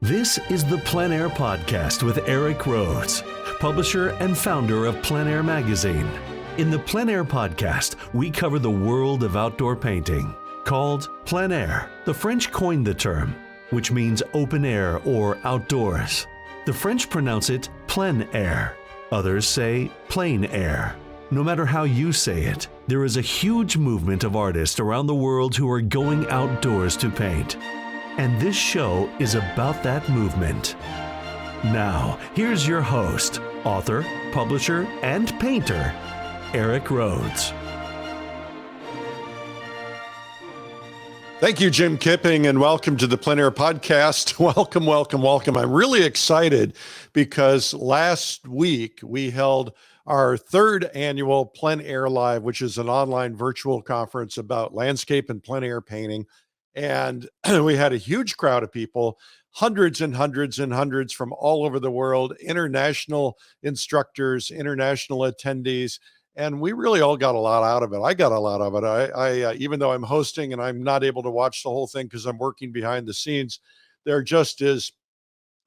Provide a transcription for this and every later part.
This is the Plein Air Podcast with Rhoads, publisher and founder of Plein Air magazine. In the Plein Air Podcast, we cover the world of outdoor painting. Called Plein Air, the French coined the term, which means open air or outdoors. The French pronounce it plein air. Others say plein air. No matter how you say it, there is a huge movement of artists around the world who are going outdoors to paint. And this show is about that movement. Now, here's your host, author, publisher, and painter, Rhoads. Thank you, Jim Kipping, and welcome to the Plein Air Podcast. Welcome, welcome, welcome. I'm really excited because last week we held our third annual Plein Air Live, which is an online virtual conference about landscape and plein air painting. And we had a huge crowd of people, hundreds and hundreds and hundreds from all over the world, international instructors, international attendees, and we really all got a lot out of it. I got a lot of it. I even though I'm hosting and I'm not able to watch the whole thing because I'm working behind the scenes, there just is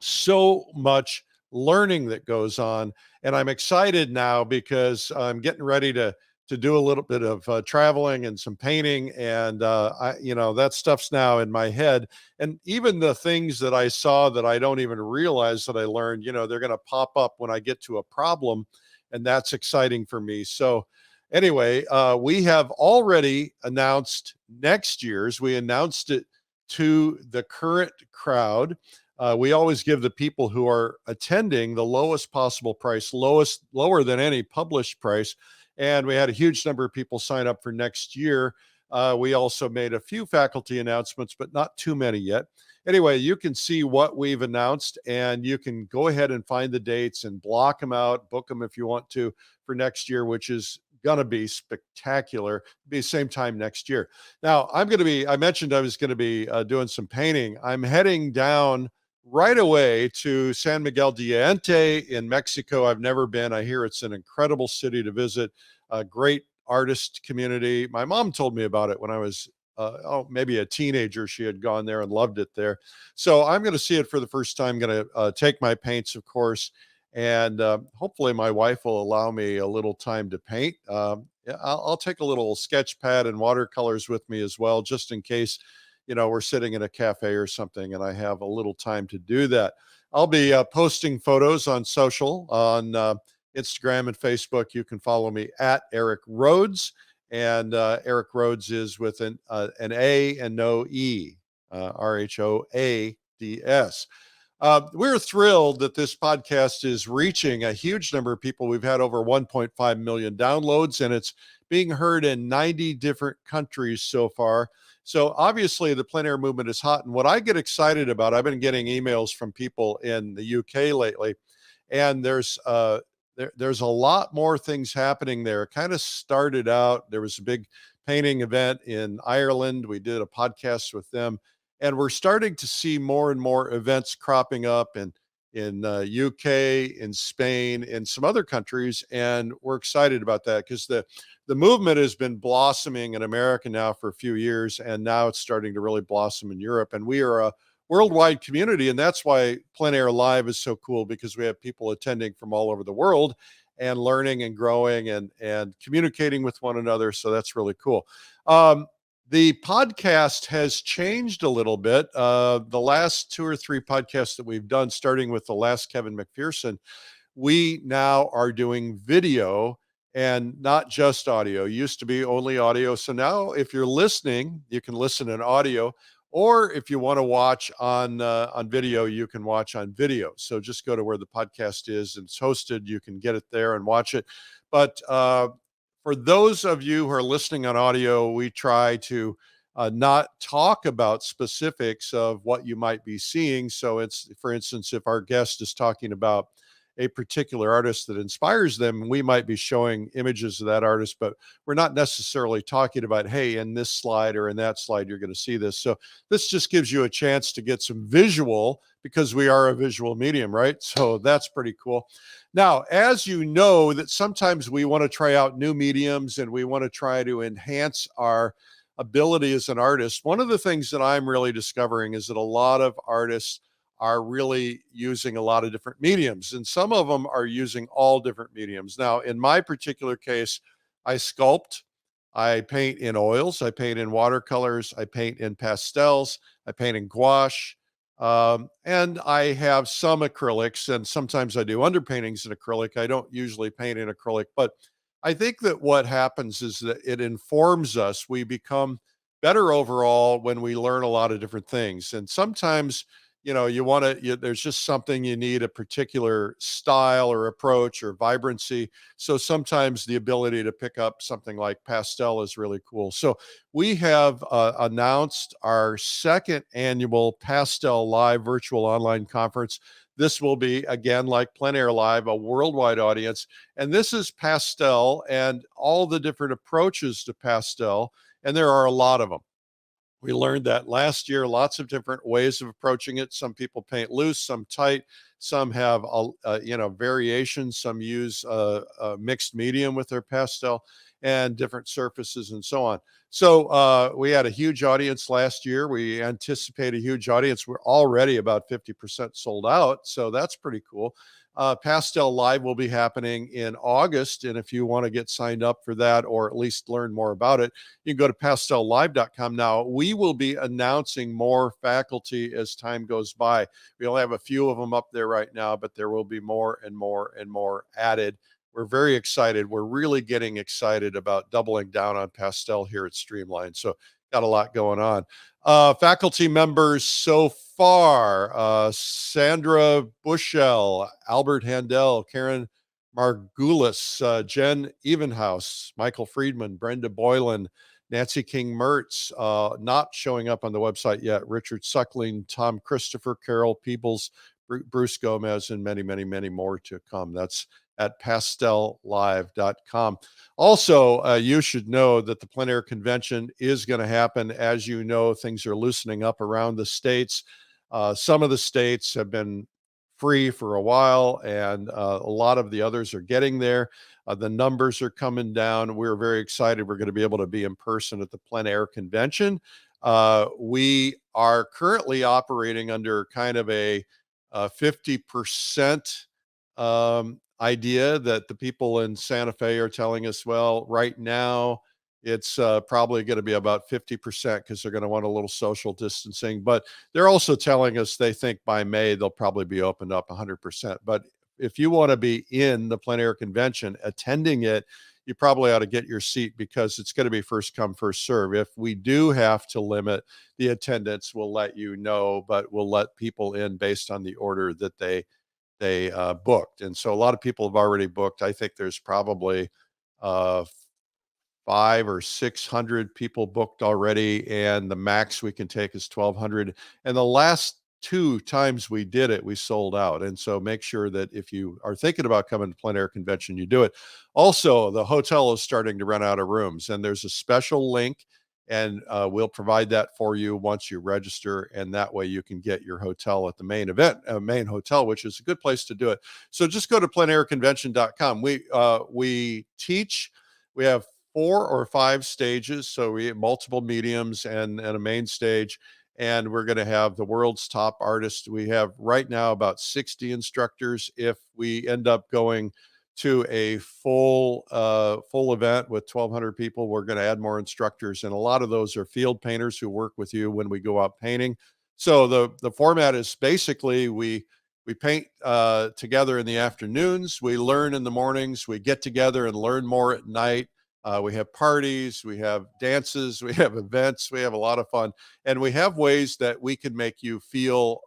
so much learning that goes on. And I'm excited now because I'm getting ready to do a little bit of traveling and some painting. And, that stuff's now in my head. And even the things that I saw that I don't even realize that I learned, they're going to pop up when I get to a problem. And that's exciting for me. So anyway, we have already announced next year's. We announced it to the current crowd. We always give the people who are attending the lowest possible price, lower than any published price. And we had a huge number of people sign up for next year. We also made a few faculty announcements, but not too many yet. Anyway, you can see what we've announced, and you can go ahead and find the dates and block them out, book them if you want to for next year, which is going to be spectacular. Be same time next year. Now, I mentioned I was going to be doing some painting. I'm heading down right away to San Miguel de Allende in Mexico. I've never been. I hear it's an incredible city to visit, a great artist community. My mom told me about it when I was maybe a teenager. She had gone there and loved it there. So I'm going to see it for the first time. Going to take my paints, of course, and hopefully my wife will allow me a little time to paint. I'll take a little sketch pad and watercolors with me as well, just in case we're sitting in a cafe or something and I have a little time to do that. I'll be posting photos on social, on Instagram and Facebook. You can follow me at Rhoads, and Rhoads is with an A and no E, Rhoads. We're thrilled that this podcast is reaching a huge number of people. We've had over 1.5 million downloads, and it's being heard in 90 different countries so far. So obviously the plein air movement is hot. And what I get excited about, I've been getting emails from people in the UK lately, and there's a lot more things happening there. It kind of started out, there was a big painting event in Ireland. We did a podcast with them, and we're starting to see more and more events cropping up in UK, in Spain, in some other countries. And we're excited about that because the movement has been blossoming in America now for a few years, and now it's starting to really blossom in Europe. And we are a worldwide community, and that's why Plein Air Live is so cool, because we have people attending from all over the world and learning and growing and communicating with one another. So that's really cool. The podcast has changed a little bit. The last 2 or 3 podcasts that we've done, starting with the last Kevin McPherson, we now are doing video and not just audio. It used to be only audio. So now if you're listening, you can listen in audio, or if you want to watch on video, you can watch on video. So just go to where the podcast is and it's hosted. You can get it there and watch it. But for those of you who are listening on audio, we try to not talk about specifics of what you might be seeing. So it's, for instance, if our guest is talking about a particular artist that inspires them, we might be showing images of that artist, but we're not necessarily talking about, hey, in this slide or in that slide, you're going to see this. So this just gives you a chance to get some visual, because we are a visual medium, right? So that's pretty cool. Now, as you know, that sometimes we want to try out new mediums and we want to try to enhance our ability as an artist. One of the things that I'm really discovering is that a lot of artists are really using a lot of different mediums, and some of them are using all different mediums. Now, in my particular case, I sculpt, I paint in oils, I paint in watercolors, I paint in pastels, I paint in gouache, and I have some acrylics, and sometimes I do underpaintings in acrylic. I don't usually paint in acrylic, but I think that what happens is that it informs us. We become better overall when we learn a lot of different things. And sometimes, you want to, there's just something you need, a particular style or approach or vibrancy. So sometimes the ability to pick up something like pastel is really cool. So we have announced our second annual Pastel Live virtual online conference. This will be, again, like Plein Air Live, a worldwide audience. And this is pastel and all the different approaches to pastel. And there are a lot of them. We learned that last year, lots of different ways of approaching it. Some people paint loose, some tight, some have, variations. Some use a mixed medium with their pastel and different surfaces and so on. So we had a huge audience last year. We anticipate a huge audience. We're already about 50% sold out. So that's pretty cool. Pastel Live will be happening in August. And if you want to get signed up for that, or at least learn more about it, you can go to pastellive.com. Now, we will be announcing more faculty as time goes by. We only have a few of them up there right now, but there will be more and more and more added. We're very excited. We're really getting excited about doubling down on pastel here at Streamline. So got a lot going on. Faculty members so far, Sandra Bushell, Albert Handel, Karen Margulis, Jen Evenhouse, Michael Friedman, Brenda Boylan, Nancy King Mertz, not showing up on the website yet, Richard Suckling, Tom Christopher, Carol Peebles, Bruce Gomez, and many, many, many more to come. That's at pastellive.com. Also, you should know that the Plein Air Convention is going to happen. As you know, things are loosening up around the states. Some of the states have been free for a while, and a lot of the others are getting there. The numbers are coming down. We're very excited. We're going to be able to be in person at the Plein Air Convention. We are currently operating under kind of a 50% idea that the people in Santa Fe are telling us, well, right now it's probably going to be about 50% because they're going to want a little social distancing. But they're also telling us they think by May they'll probably be opened up 100%. But if you want to be in the Plein Air Convention, attending it, you probably ought to get your seat because it's going to be first come, first serve. If we do have to limit the attendance, we'll let you know, but we'll let people in based on the order that they booked. And so a lot of people have already booked. I think there's probably 500 or 600 people booked already, and the max we can take is 1,200. And the last 2 times we did it, we sold out. And so make sure that if you are thinking about coming to Plein Air Convention, you do it. Also, the hotel is starting to run out of rooms, and there's a special link, and we'll provide that for you once you register, and that way you can get your hotel at the main hotel, which is a good place to do it. So just go to pleinairconvention.com. We teach. We have 4 or 5 stages, so we have multiple mediums and a main stage, and we're going to have the world's top artists. We have right now about 60 instructors. If we end up going to a full event with 1,200 people, we're going to add more instructors, and a lot of those are field painters who work with you when we go out painting. So the format is basically we paint together in the afternoons, we learn in the mornings, we get together and learn more at night. We have parties, we have dances, we have events, we have a lot of fun, and we have ways that we can make you feel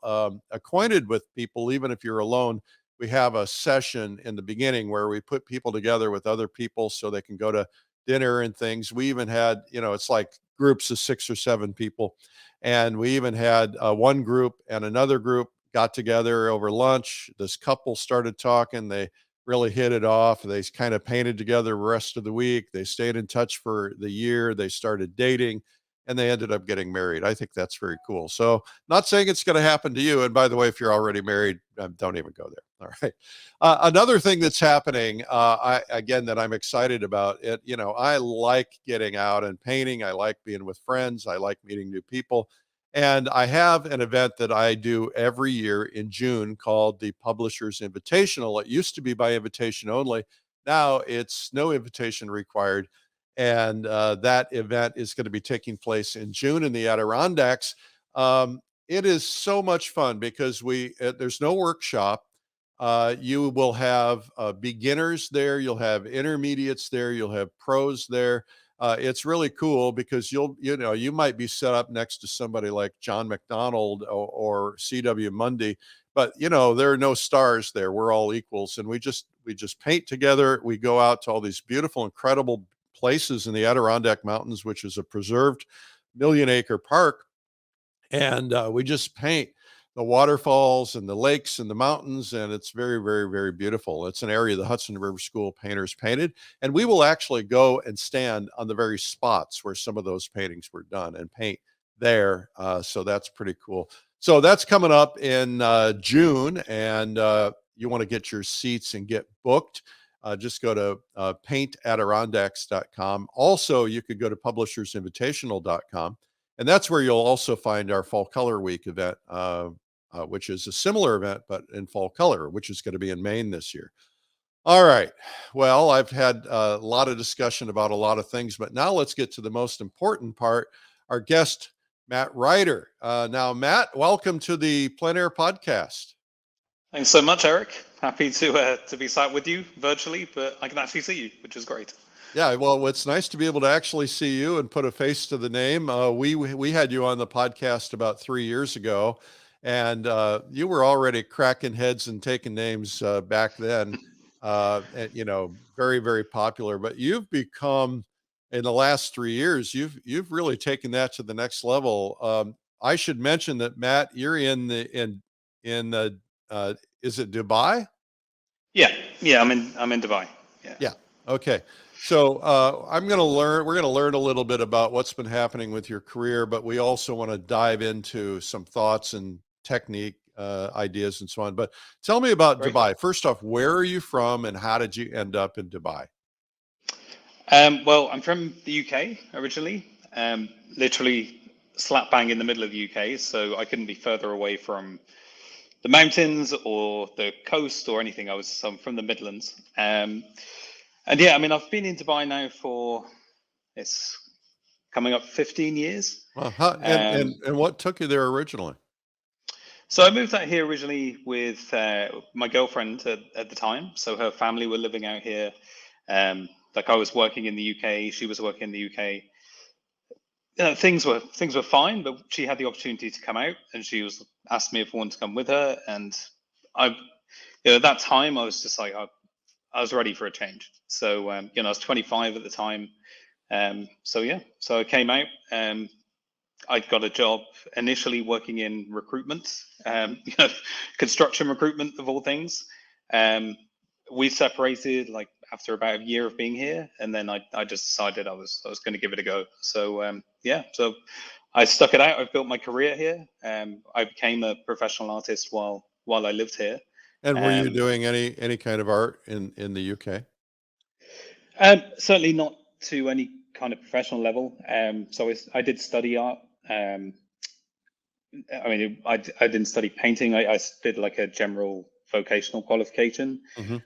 acquainted with people, even if you're alone. We have a session in the beginning where we put people together with other people so they can go to dinner and things. We even had, it's like groups of 6 or 7 people. And we even had one group and another group got together over lunch. This couple started talking. They really hit it off. They kind of painted together the rest of the week. They stayed in touch for the year. They started dating, and they ended up getting married. I think that's very cool. So not saying it's going to happen to you. And by the way, if you're already married, don't even go there. All right. Another thing that's happening, that I'm excited about it. I like getting out and painting. I like being with friends. I like meeting new people. And I have an event that I do every year in June called the Publishers Invitational. It used to be by invitation only. Now it's no invitation required. And that event is going to be taking place in June in the Adirondacks. It is so much fun because there's no workshop. You will have beginners there, you'll have intermediates there, you'll have pros there. It's really cool because you might be set up next to somebody like John McDonald or C.W. Mundy, but there are no stars there. We're all equals, and we just paint together. We go out to all these beautiful, incredible places in the Adirondack Mountains, which is a preserved million-acre park, and we just paint the waterfalls and the lakes and the mountains, and it's very, very, very beautiful. It's an area the Hudson River School painters painted, and we will actually go and stand on the very spots where some of those paintings were done and paint there. So that's pretty cool. So that's coming up in June, and you want to get your seats and get booked. Just go to paintadirondacks.com. Also, you could go to publishersinvitational.com. And that's where you'll also find our Fall Color Week event, which is a similar event, but in fall color, which is going to be in Maine this year. All right. Well, I've had a lot of discussion about a lot of things, but now let's get to the most important part, our guest, Matt Ryder. Now, Matt, welcome to the Plein Air Podcast. Thanks so much, Eric. Happy to be sat with you virtually, but I can actually see you, which is great. Yeah, well, it's nice to be able to actually see you and put a face to the name. We had you on the podcast about 3 years ago, and you were already cracking heads and taking names back then. And, very, very popular. But you've become, in the last 3 years, you've really taken that to the next level. I should mention that, Matt, you're in the is it Dubai? Yeah, I'm in Dubai. Yeah. Okay. So we're going to learn a little bit about what's been happening with your career, but we also want to dive into some thoughts and technique ideas and so on. But tell me about Great. Dubai. First off, where are you from and how did you end up in Dubai? Well, I'm from the UK originally, literally slap bang in the middle of the UK, so I couldn't be further away from the mountains or the coast or anything. I'm from the Midlands. And yeah, I mean, I've been in Dubai now it's coming up 15 years. And what took you there originally? So I moved out here originally with my girlfriend at the time. So her family were living out here. Like I was working in the UK, she was working in the UK. Things were fine, but she had the opportunity to come out, and she asked me if I wanted to come with her. And at that time, I was just like, I was ready for a change. So, I was 25 at the time. So I came out. I got a job initially working in recruitment, construction recruitment of all things. We separated like after about a year of being here, and then I just decided I was going to give it a go. So so I stuck it out. I've built my career here. I became a professional artist while I lived here. And were you doing any kind of art in the UK? Certainly not to any kind of professional level. So I did study art. I didn't study painting. I did like a general vocational qualification,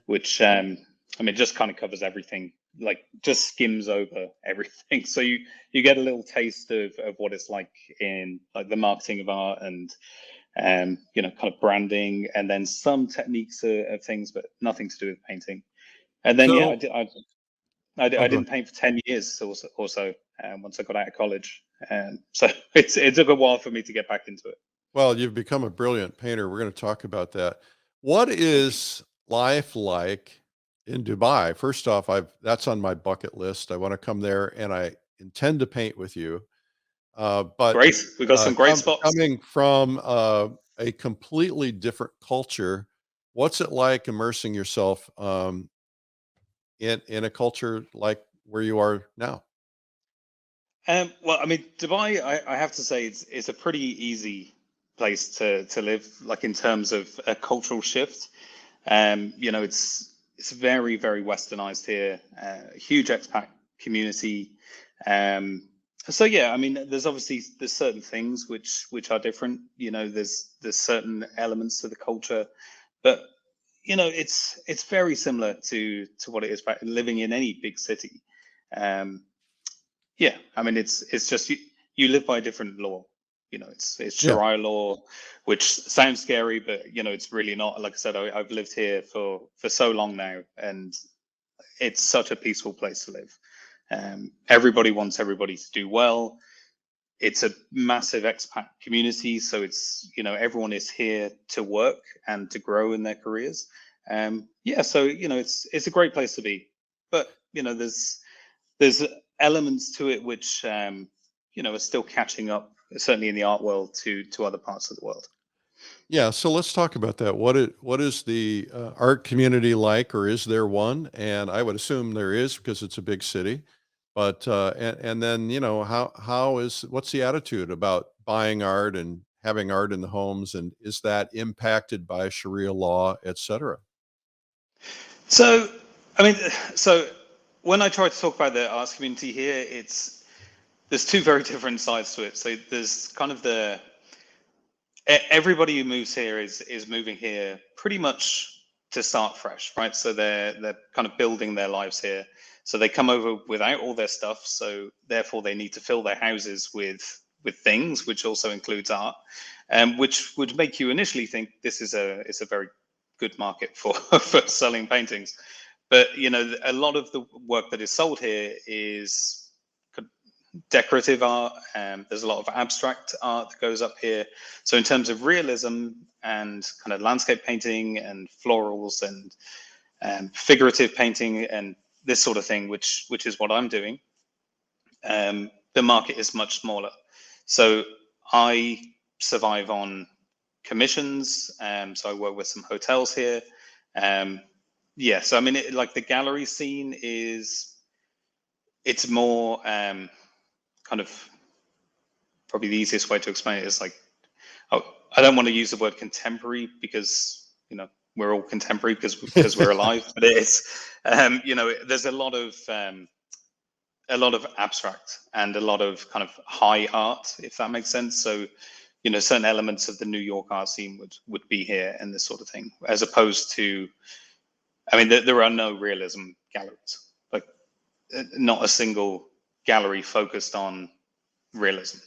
which just kind of covers everything, like just skims over everything. So you get a little taste of what it's like in like the marketing of art and kind of branding, and then some techniques of things, but nothing to do with painting. And then I didn't paint for 10 years or so once I got out of college. So it took a while for me to get back into it. Well, you've become a brilliant painter. We're going to talk about that. What is life like in Dubai? First off, that's on my bucket list. I want to come there, and I intend to paint with you. But great, we've got some great spots. Coming from a completely different culture, what's it like immersing yourself in a culture like where you are now? Well, I mean, Dubai, I have to say, it's a pretty easy place to live, like in terms of a cultural shift. It's very, very westernized here, huge expat community. So yeah, I mean, there's certain things which are different. There's certain elements to the culture, but it's very similar to what it is back living in any big city. Um, yeah, I mean, it's just you live by a different law. It's Yeah. Sharia law, which sounds scary, but it's really not. Like I said, I've lived here for so long now, and it's such a peaceful place to live. Everybody wants everybody to do well. It's a massive expat community, so everyone is here to work and to grow in their careers. Yeah, so it's a great place to be, but there's elements to it which are still catching up, certainly in the art world, to other parts of the world. Yeah, so let's talk about that. What is the art community like, or is there one? And I would assume there is because it's a big city. But and then what's the attitude about buying art and having art in the homes, and is that impacted by Sharia law, et cetera? So, I mean, so when I try to talk about the arts community here, there's two very different sides to it. So there's kind of everybody who moves here is moving here pretty much to start fresh, right? So they're kind of building their lives here. So they come over without all their stuff, so therefore they need to fill their houses with things, which also includes art, which would make you initially think this is a very good market for for selling paintings. But a lot of the work that is sold here is decorative art. There's a lot of abstract art that goes up here. So in terms of realism and kind of landscape painting and florals and figurative painting and this sort of thing, which is what I'm doing, the market is much smaller. So I survive on commissions. So I work with some hotels here. Yeah, so I mean, like the gallery scene it's more kind of, probably the easiest way to explain it is like, oh, I don't want to use the word contemporary because we're all contemporary because we're alive, but it's there's a lot of abstract and a lot of kind of high art, if that makes sense. So certain elements of the New York art scene would be here and this sort of thing, as opposed to, I mean, there are no realism galleries, like not a single gallery focused on realism.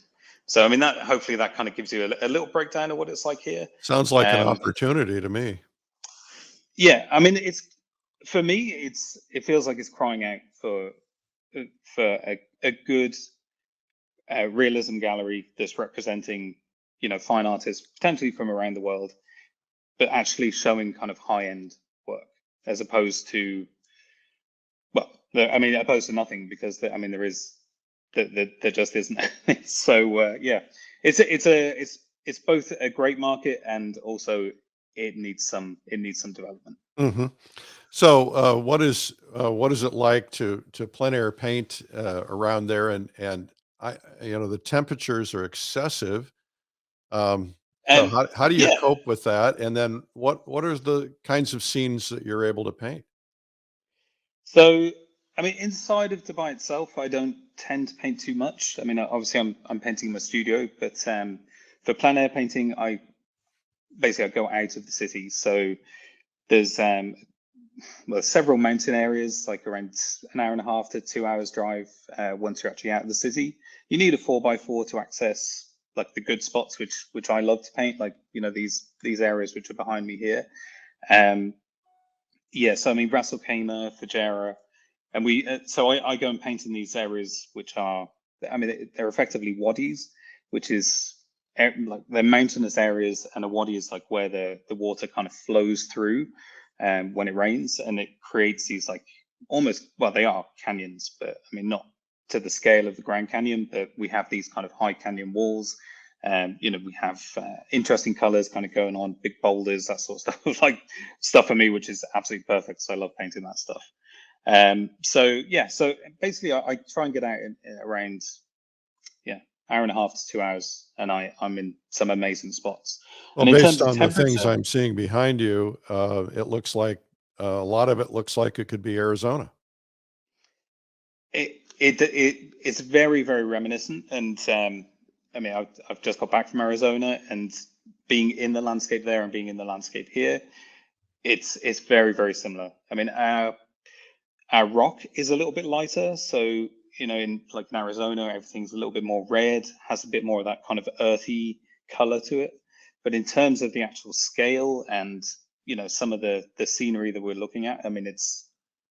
So I mean, that hopefully that kind of gives you a little breakdown of what it's like here. Sounds like an Um, opportunity to me. yeah, I mean, for me, it feels like it's crying out for a good realism gallery that's representing fine artists potentially from around the world, but actually showing kind of high end work, as opposed to, well, I mean, opposed to nothing, because I mean, there just isn't. So yeah, it's both a great market and also it needs some development. Hmm. So what is it like to plein air paint around there? And the temperatures are excessive. So And how do you yeah, cope with that? And then what are the kinds of scenes that you're able to paint? so I mean, inside of Dubai itself, I don't tend to paint too much. I mean, obviously, I'm painting in my studio, but for plein air painting, I go out of the city. So there's well, several mountain areas, like around an hour and a half to 2 hours drive. Once you're actually out of the city, you need a 4x4 to access like the good spots, which I love to paint, like these areas which are behind me here. Um, yeah, so I mean, Ras Al Khaimah, Fujairah, and so I go and paint in these areas which are, I mean, they're effectively wadis, which is like they're mountainous areas, and a wadi is like where the water kind of flows through when it rains, and it creates these like almost, well, they are canyons, but I mean, not to the scale of the Grand Canyon, but we have these kind of high canyon walls. We have interesting colors kind of going on, big boulders, that sort of stuff, like stuff for me, which is absolutely perfect. So I love painting that stuff. So yeah, so basically I try and get out in around, yeah, hour and a half to 2 hours, and I'm in some amazing spots. Well, And in based terms of on the things temperature, I'm seeing behind you, it looks like a lot of it looks like it could be Arizona. it it's very, very reminiscent. And I mean, I've just got back from Arizona, and being in the landscape there and being in the landscape here, it's very, very similar. I mean, our rock is a little bit lighter, so in like in Arizona, everything's a little bit more red, has a bit more of that kind of earthy color to it. But in terms of the actual scale and some of the scenery that we're looking at, I mean,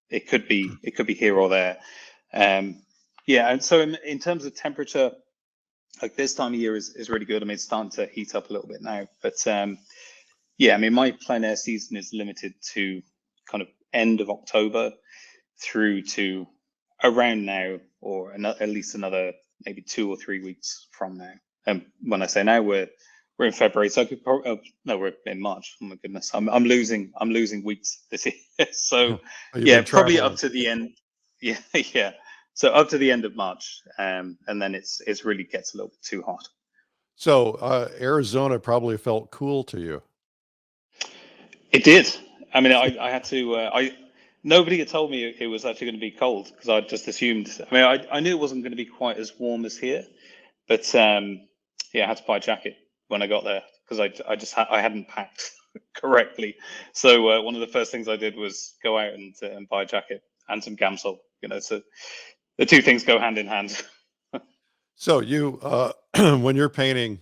it could be here or there. Yeah, and so in terms of temperature, like this time of year is really good. I mean, it's starting to heat up a little bit now, but yeah, I mean, my plein air season is limited to kind of end of October through to around now, or at least another maybe 2 or 3 weeks from now. And when I say now, we're in February, so I could probably no, we're in March. Oh my goodness, I'm losing weeks this year. So yeah, probably up to the end. Yeah, yeah. So up to the end of March, and then it's really gets a little bit too hot. So Arizona probably felt cool to you. It did. I mean, I had to. Nobody had told me it was actually going to be cold, because I just assumed. I mean, I knew it wasn't going to be quite as warm as here, but yeah, I had to buy a jacket when I got there, because I hadn't packed correctly. So one of the first things I did was go out and buy a jacket and some Gamsol. So the two things go hand in hand. So you, when you're painting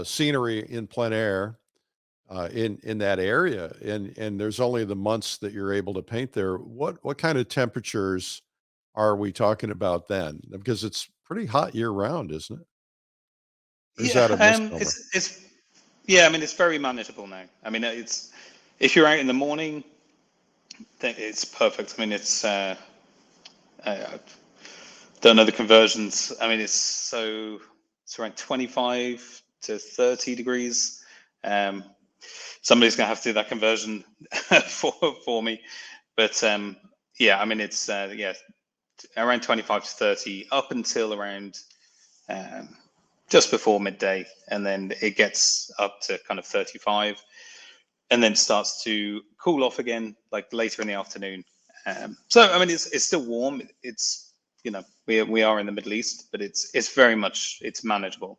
scenery in plein air, in that area, and there's only the months that you're able to paint there, what kind of temperatures are we talking about then? Because it's pretty hot year round, isn't it? Or is Yeah, that a misnomer? it's yeah. I mean, it's very manageable now. I mean, it's if you're out in the morning, then it's perfect. I mean, I don't know the conversions. I mean, it's around 25 to 30 degrees. Somebody's gonna have to do that conversion for me, but yeah, I mean, it's yeah, around 25 to 30 up until around just before midday, and then it gets up to kind of 35, and then starts to cool off again like later in the afternoon. So I mean, it's still warm. It's we are in the Middle East, but it's very much it's manageable.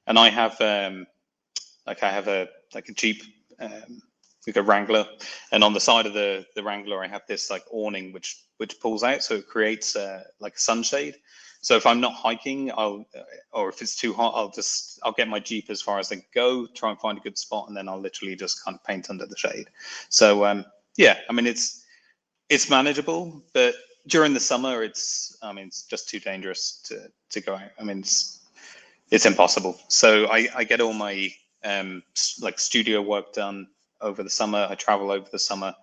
And I have I have a Jeep, like a Wrangler, and on the side of the Wrangler I have this like awning which pulls out, so it creates like a sunshade. So if I'm not hiking, or if it's too hot, I'll get my Jeep as far as I go, try and find a good spot, and then I'll literally just kind of paint under the shade. So yeah, I mean, it's manageable, but during the summer, it's just too dangerous to go out. I mean, it's impossible. So I get all my like studio work done over the summer. I travel over the summer.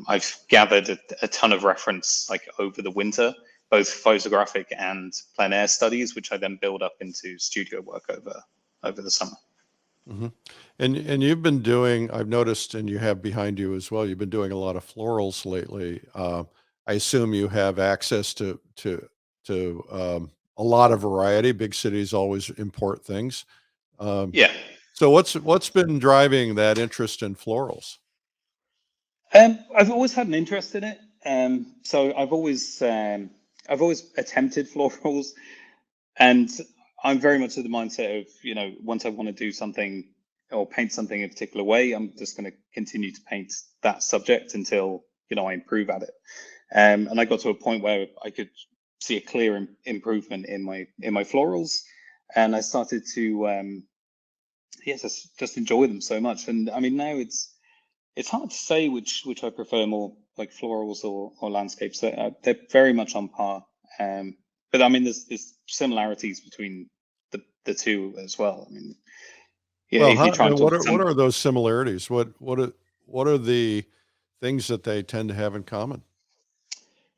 I've gathered a ton of reference like over the winter, both photographic and plein air studies, which I then build up into studio work over the summer. Mm-hmm. And you've been doing, I've noticed, and you have behind you as well, you've been doing a lot of florals lately. I assume you have access to a lot of variety. Big cities always import things. Yeah. So what's been driving that interest in florals? I've always had an interest in it. So I've always attempted florals, and I'm very much of the mindset of, once I want to do something or paint something in a particular way, I'm just going to continue to paint that subject until, I improve at it. And I got to a point where I could see a clear improvement in my florals, and I started to, yes, just enjoy them so much. And I mean, now it's hard to say which I prefer more, like florals or landscapes. They're very much on par. But I mean, there's similarities between the two as well. I mean, yeah, Well, if you try and talk to what are those similarities? What are the things that they tend to have in common?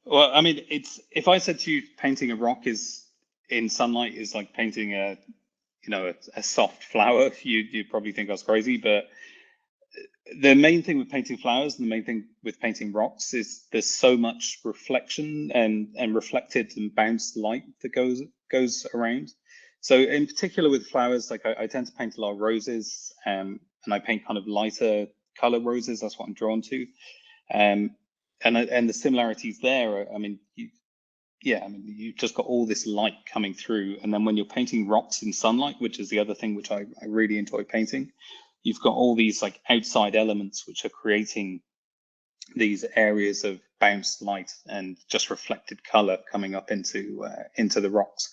well, I mean, if I said to you, painting a rock is in sunlight is like painting a soft flower, you'd probably think I was crazy. But the main thing with painting flowers and the main thing with painting rocks is there's so much reflection and reflected and bounced light that goes around. So in particular with flowers, like I tend to paint a lot of roses, and I paint kind of lighter color roses. That's what I'm drawn to. And the similarities there are, I mean, yeah, I mean, you've just got all this light coming through. And then when you're painting rocks in sunlight, which is the other thing which I really enjoy painting, you've got all these like outside elements which are creating these areas of bounced light and just reflected color coming up into the rocks.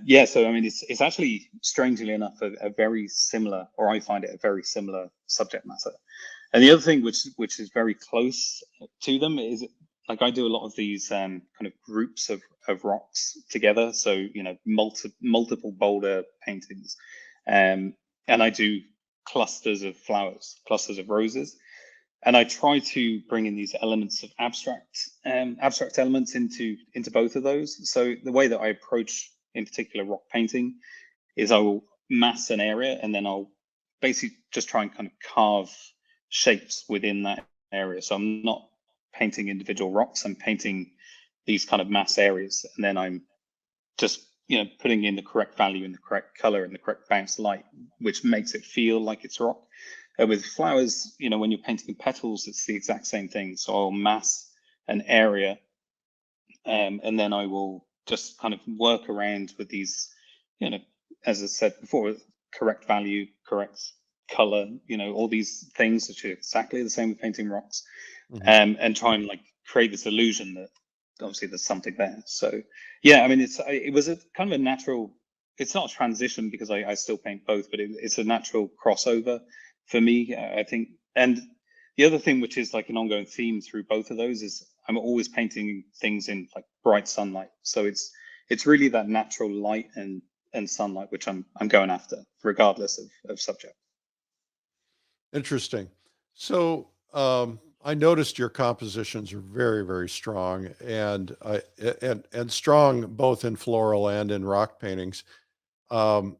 Yeah, so I mean, it's actually strangely enough a very similar, or I find it a very similar subject matter. And the other thing which is very close to them is like I do a lot of these kind of groups of rocks together. So you know, multiple boulder paintings, and I do clusters of flowers, clusters of roses, and I try to bring in these elements of abstract elements into both of those. So the way that I approach in particular rock painting is I will mass an area and then I'll basically just try and kind of carve shapes within that area. So I'm not painting individual rocks, I'm painting these kind of mass areas, and then I'm just, you know, putting in the correct value and the correct color and the correct bounce light, which makes it feel like it's rock. With flowers, you know, when you're painting petals, it's the exact same thing. So I'll mass an area, and then I will just kind of work around with these, you know, as I said before, correct value, correct color, you know, all these things which are exactly the same with painting rocks, and try and like create this illusion that obviously there's something there. So yeah, I mean, it was a kind of a natural. It's not a transition because I still paint both, but it's a natural crossover for me, I think. And the other thing, which is like an ongoing theme through both of those, is I'm always painting things in like bright sunlight. So it's really that natural light and sunlight which I'm going after, regardless of subject. Interesting. So I noticed your compositions are very, very strong, and strong both in floral and in rock paintings. Um,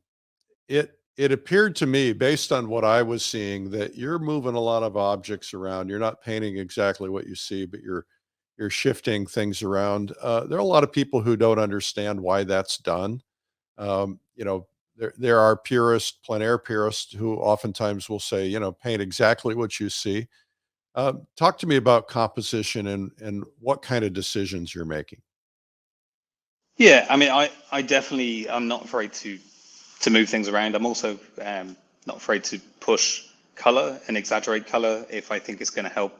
it appeared to me, based on what I was seeing, that you're moving a lot of objects around. You're not painting exactly what you see, but you're shifting things around. There are a lot of people who don't understand why that's done. You know, there are purists, plein air purists, who oftentimes will say, you know, paint exactly what you see. Talk to me about composition and what kind of decisions you're making. Yeah, I mean, I definitely, I'm not afraid to move things around. I'm also not afraid to push color and exaggerate color if I think it's going to help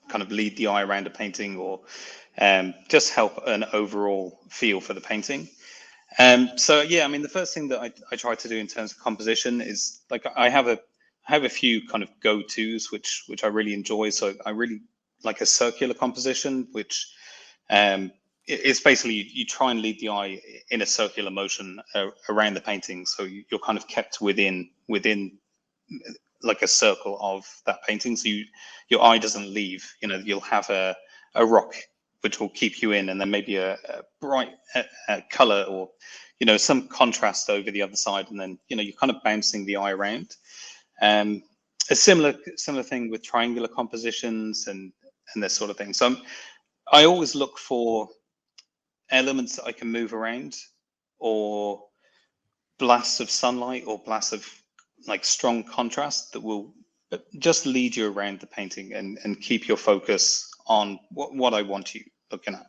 kind of lead the eye around a painting, or just help an overall feel for the painting. So yeah, I mean, the first thing that I try to do in terms of composition is like I have a few kind of go-tos which I really enjoy. So I really like a circular composition, which it's basically you try and lead the eye in a circular motion around the painting, so you're kind of kept within like a circle of that painting, so your eye doesn't leave. You know, you'll have a rock which will keep you in, and then maybe a bright color, or you know, some contrast over the other side, and then you know you're kind of bouncing the eye around. A similar thing with triangular compositions and this sort of thing. So I always look for elements that I can move around, or blasts of sunlight, or blasts of like strong contrast that will just lead you around the painting and keep your focus on what I want you looking at.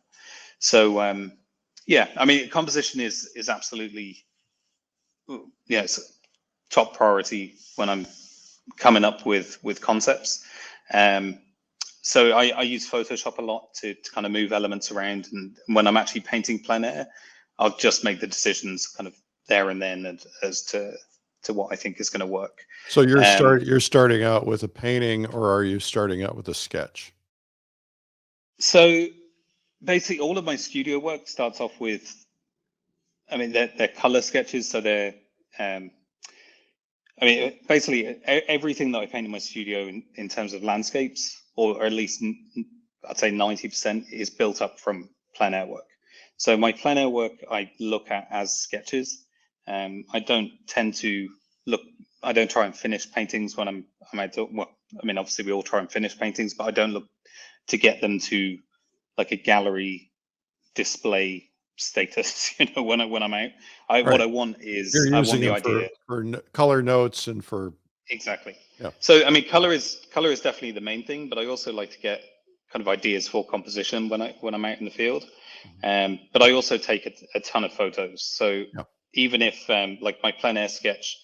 So yeah, I mean, composition is absolutely, yeah, it's top priority when I'm coming up with concepts. So I use Photoshop a lot to kind of move elements around, and when I'm actually painting plein air, I'll just make the decisions kind of there and then as to what I think is going to work. So you're starting out with a painting, or are you starting out with a sketch? So basically, all of my studio work starts off with, I mean, they're color sketches. So they're, I mean, basically everything that I paint in my studio in terms of landscapes, or at least I'd say 90%, is built up from plein air work. So my plein air work I look at as sketches. I don't tend to I don't try and finish paintings when I'm outdoor. Well, I mean, obviously we all try and finish paintings, but I don't look to get them to like a gallery display status. You know, when I'm out, Right. What I want is You're I want using the them idea. for color notes and for, Exactly. yeah. So I mean, color is definitely the main thing, but I also like to get kind of ideas for composition when I'm out in the field. But I also take a ton of photos. So Yeah. even if like my plein air sketch,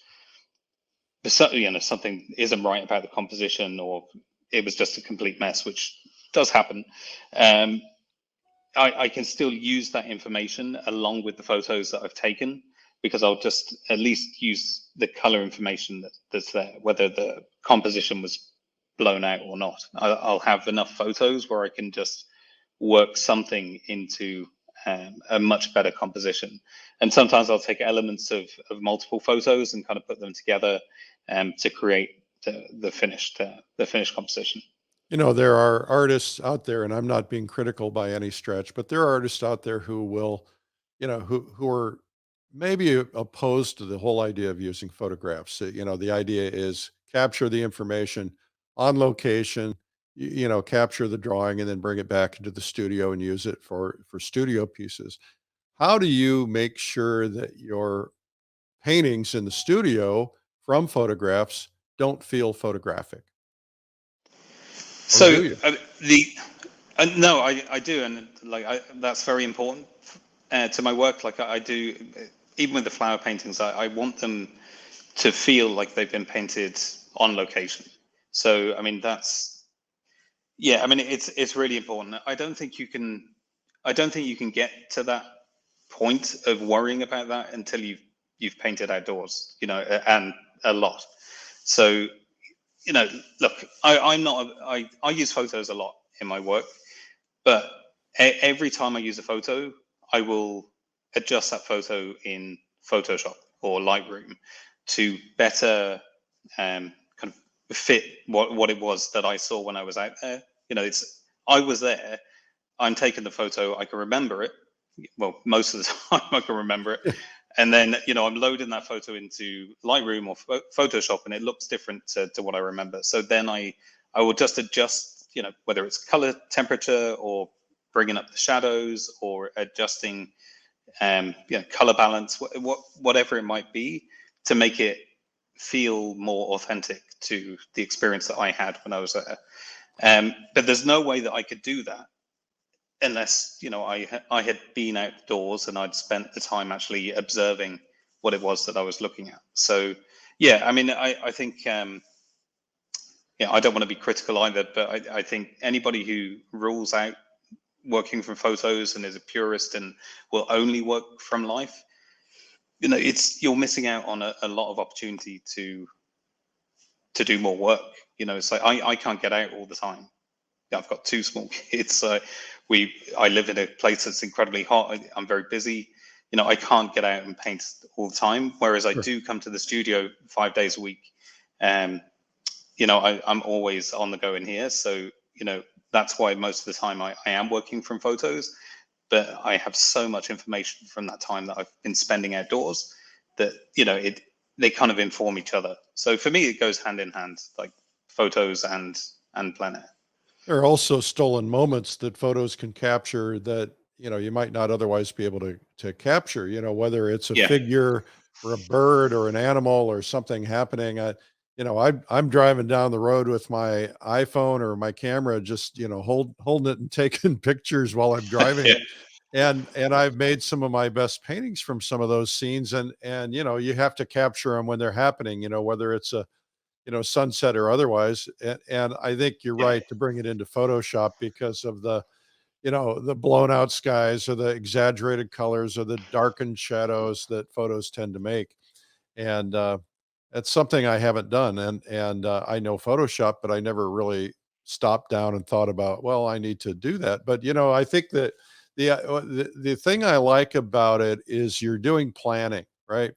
something isn't right about the composition, or it was just a complete mess, which does happen, I can still use that information along with the photos that I've taken, because I'll just at least use the color information that's there, whether the composition was blown out or not. I'll have enough photos where I can just work something into a much better composition. And sometimes I'll take elements of multiple photos and kind of put them together to create the finished composition. There are artists out there, and I'm not being critical by any stretch, but there are artists out there who will, who are maybe opposed to the whole idea of using photographs. The idea is capture the information on location, capture the drawing and then bring it back into the studio and use it for studio pieces. How do you make sure that your paintings in the studio from photographs don't feel photographic? Or So do you? no, I do, and that's very important to my work. Like I do, even with the flower paintings, I want them to feel like they've been painted on location. So I mean it's really important. I don't think you can get to that point of worrying about that until you've painted outdoors, and a lot. So look, I use photos a lot in my work, but every time I use a photo, I will adjust that photo in Photoshop or Lightroom to better kind of fit what it was that I saw when I was out there. I was there, I'm taking the photo, I can remember it. Well, most of the time I can remember it. And then, I'm loading that photo into Lightroom or Photoshop, and it looks different to what I remember. So then I will just adjust, whether it's color temperature or bringing up the shadows or adjusting, color balance, whatever it might be, to make it feel more authentic to the experience that I had when I was there. But there's no way that I could do that unless I had been outdoors and I'd spent the time actually observing what it was that I was looking at. So yeah, I mean, I think I don't want to be critical either, but I think anybody who rules out working from photos and is a purist and will only work from life, you're missing out on a lot of opportunity to do more work. It's like I can't get out all the time. I've got two small kids. I live in a place that's incredibly hot. I'm very busy. I can't get out and paint all the time. Whereas I do come to the studio 5 days a week. I'm always on the go in here. So, that's why most of the time I am working from photos. But I have so much information from that time that I've been spending outdoors that, they kind of inform each other. So for me, it goes hand in hand, like photos and plein air. There are also stolen moments that photos can capture that, you might not otherwise be able to capture, whether it's a figure or a bird or an animal or something happening. I'm driving down the road with my iPhone or my camera, just, holding it and taking pictures while I'm driving. And I've made some of my best paintings from some of those scenes. And, you have to capture them when they're happening, whether it's a, sunset or otherwise. And I think you're right to bring it into Photoshop because of the blown out skies or the exaggerated colors or the darkened shadows that photos tend to make. And that's something I haven't done. And I know Photoshop, but I never really stopped down and thought about, well, I need to do that. But, I think that the thing I like about it is you're doing planning, right?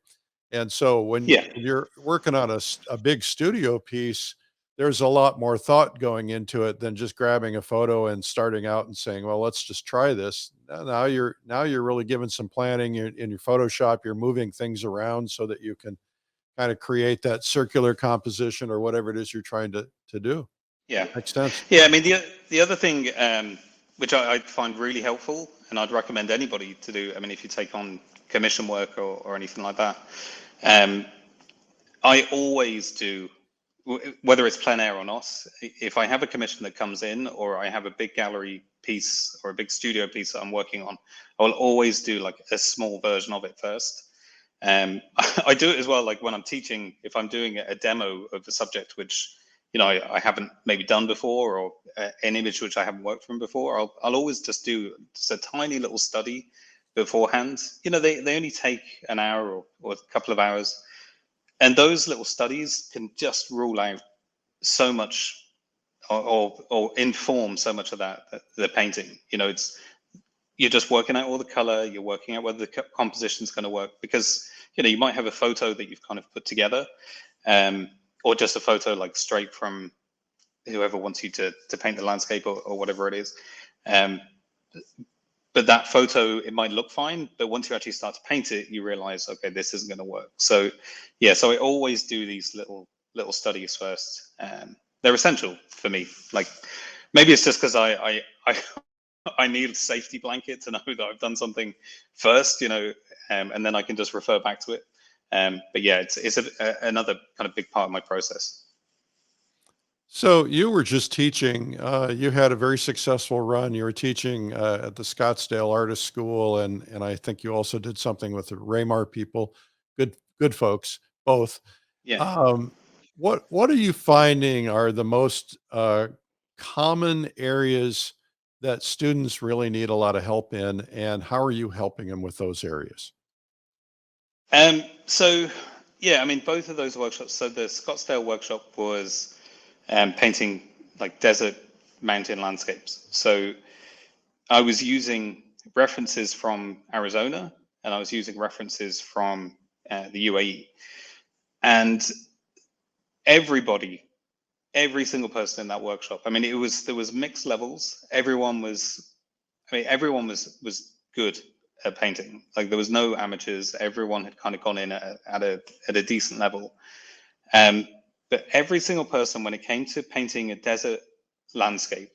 And so when you're working on a big studio piece, there's a lot more thought going into it than just grabbing a photo and starting out and saying, well, let's just try this. Now you're really giving some planning in your Photoshop. You're moving things around so that you can kind of create that circular composition or whatever it is you're trying to do. Yeah. Makes sense. Yeah. I mean, the other thing, which I find really helpful, and I'd recommend anybody to do, I mean, if you take on commission work or anything like that, I always do, whether it's plein air or not, if I have a commission that comes in or I have a big gallery piece or a big studio piece that I'm working on, I will always do like a small version of it first. I do it as well, like when I'm teaching, if I'm doing a demo of the subject, which, I haven't maybe done before, or an image which I haven't worked from before, I'll always just do just a tiny little study beforehand. They only take an hour or a couple of hours. And those little studies can just rule out so much or inform so much of the painting. You're just working out all the color, you're working out whether the composition is going to work, because you might have a photo that you've kind of put together, or just a photo like straight from whoever wants you to paint the landscape or whatever it is. But that photo, it might look fine, but once you actually start to paint it, you realize, okay, this isn't going to work. So I always do these little studies first. They're essential for me. Like, maybe it's just because I need a safety blanket to know that I've done something first, and then I can just refer back to it. But yeah, it's another kind of big part of my process. So you were just teaching, you had a very successful run. You were teaching at the Scottsdale Artist School, and I think you also did something with the Raymar people. Good folks, both. Yeah. What are you finding are the most common areas that students really need a lot of help in, and how are you helping them with those areas? So yeah, I mean, both of those workshops. So the Scottsdale workshop was painting like desert mountain landscapes. So I was using references from Arizona, and I was using references from the UAE, and every single person in that workshop. I mean, there was mixed levels. Everyone was good at painting. Like, there was no amateurs. Everyone had kind of gone in at a decent level. But every single person, when it came to painting a desert landscape,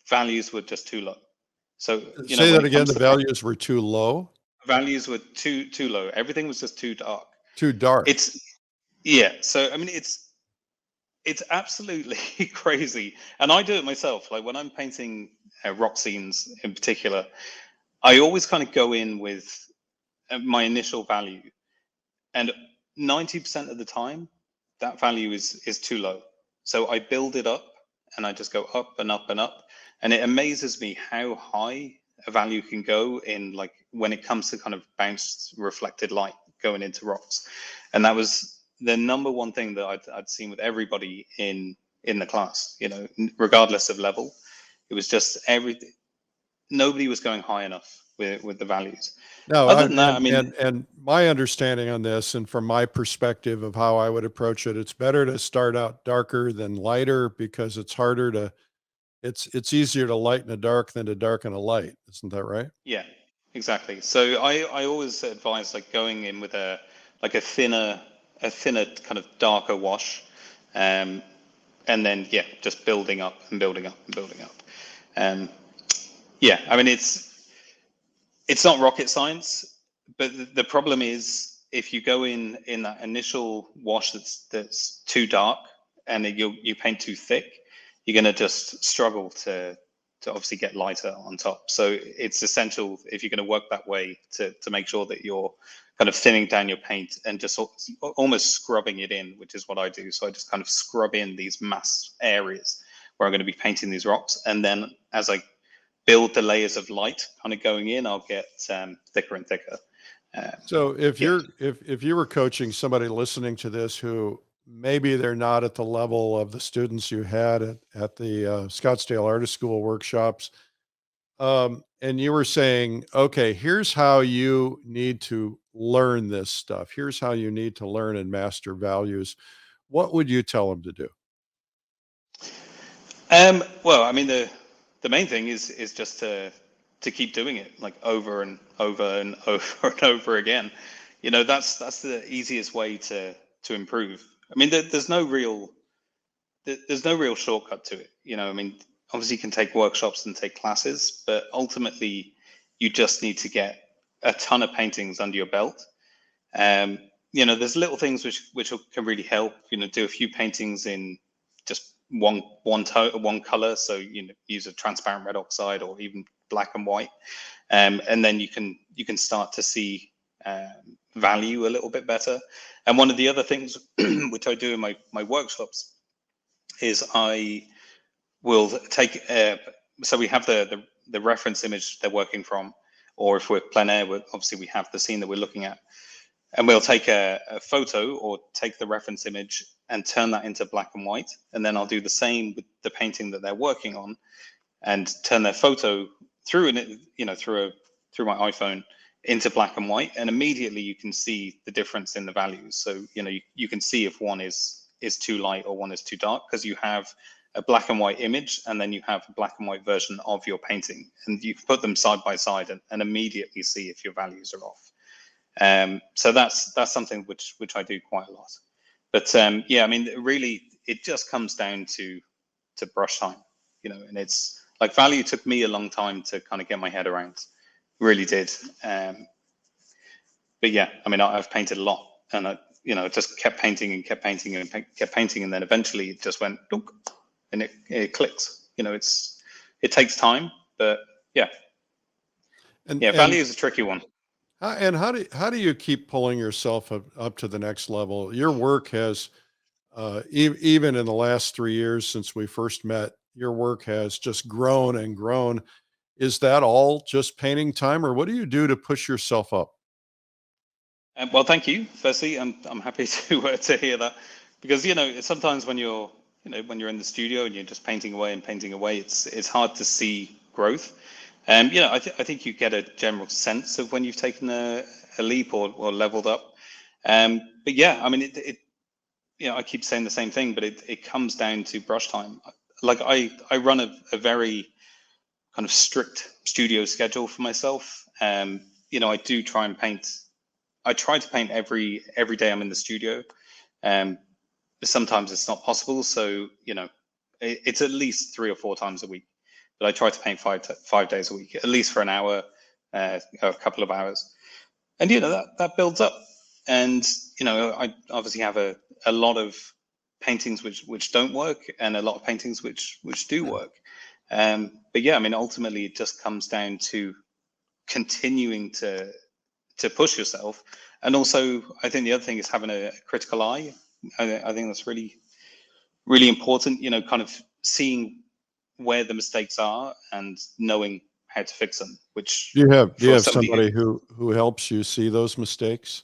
values were just too low. So Say that again. The values were too low. Values were too low. Everything was just too dark. Too dark. So I mean, it's absolutely crazy, and I do it myself. Like, when I'm painting rock scenes in particular, I always kind of go in with my initial value, and 90% of the time, that value is too low. So I build it up, and I just go up and up and up, and it amazes me how high a value can go in, like, when it comes to kind of bounced reflected light going into rocks. And that was the number one thing that I'd seen with everybody in the class, regardless of level. It was just nobody was going high enough with the values. No, Other than that, I mean, and my understanding on this, and from my perspective of how I would approach it, it's better to start out darker than lighter, because it's harder to, it's easier to lighten a dark than to darken a light. Isn't that right? yeah, exactly. So I always advise, like, going in with a thinner kind of darker wash, and then just building up and building up and building up. I mean, it's not rocket science, but the problem is, if you go in that initial wash that's too dark, and then you paint too thick, you're going to just struggle to obviously get lighter on top. So it's essential, if you're going to work that way, to make sure that you're kind of thinning down your paint and just almost scrubbing it in, which is what I do. So I just kind of scrub in these mass areas where I'm going to be painting these rocks, and then as I build the layers of light kind of going in, I'll get thicker and thicker. So if you were coaching somebody listening to this who maybe they're not at the level of the students you had at the Scottsdale Artist School workshops, and you were saying, okay, here's how you need to learn this stuff. Here's how you need to learn and master values. What would you tell them to do? Well, I mean, the main thing is just to keep doing it, like, over and over and over and over again. That's the easiest way to improve. I mean, there's no real shortcut to it. I mean, obviously you can take workshops and take classes, but ultimately you just need to get a ton of paintings under your belt. There's little things which can really help. Do a few paintings in just one color. So use a transparent red oxide or even black and white, and then you can start to see value a little bit better. And one of the other things which I do in my workshops is I will take so we have the reference image they're working from, or if we're plein air, obviously we have the scene that we're looking at, and we'll take a photo or take the reference image and turn that into black and white, and then I'll do the same with the painting that they're working on and turn their photo through through my iPhone into black and white, and immediately you can see the difference in the values. So you can see if one is too light or one is too dark, because you have a black and white image and then you have a black and white version of your painting, and you can put them side by side and immediately see if your values are off. So that's something which I do quite a lot. But yeah, I mean, really, it just comes down to brush time, and it's like value took me a long time to kind of get my head around, really did. But yeah, I mean, I've painted a lot, and I just kept painting and kept painting and kept painting, and then eventually it just went dunk, and it clicks. It takes time, but yeah. And value is a tricky one. And how do you keep pulling yourself up to the next level? Your work has, even in the last 3 years since we first met, your work has just grown and grown. Is that all just painting time, or what do you do to push yourself up? Well, thank you. Firstly, I'm happy to hear that, because sometimes when you're in the studio and you're just painting away and painting away, it's hard to see growth. I think you get a general sense of when you've taken a leap or leveled up. But yeah, I mean, I keep saying the same thing, but it comes down to brush time. Like I run a very kind of strict studio schedule for myself. I do try and paint. I try to paint every day I'm in the studio. But sometimes it's not possible. So, it's at least 3 or 4 times a week. But I try to paint 5 days a week, at least for an hour, a couple of hours. And, that builds up. And, I obviously have a lot of paintings which don't work, and a lot of paintings which do work. But yeah, I mean, ultimately it just comes down to continuing to push yourself. And also, I think the other thing is having a critical eye. I think that's really, really important, kind of seeing where the mistakes are and knowing how to fix them, which Do you have somebody who helps you see those mistakes?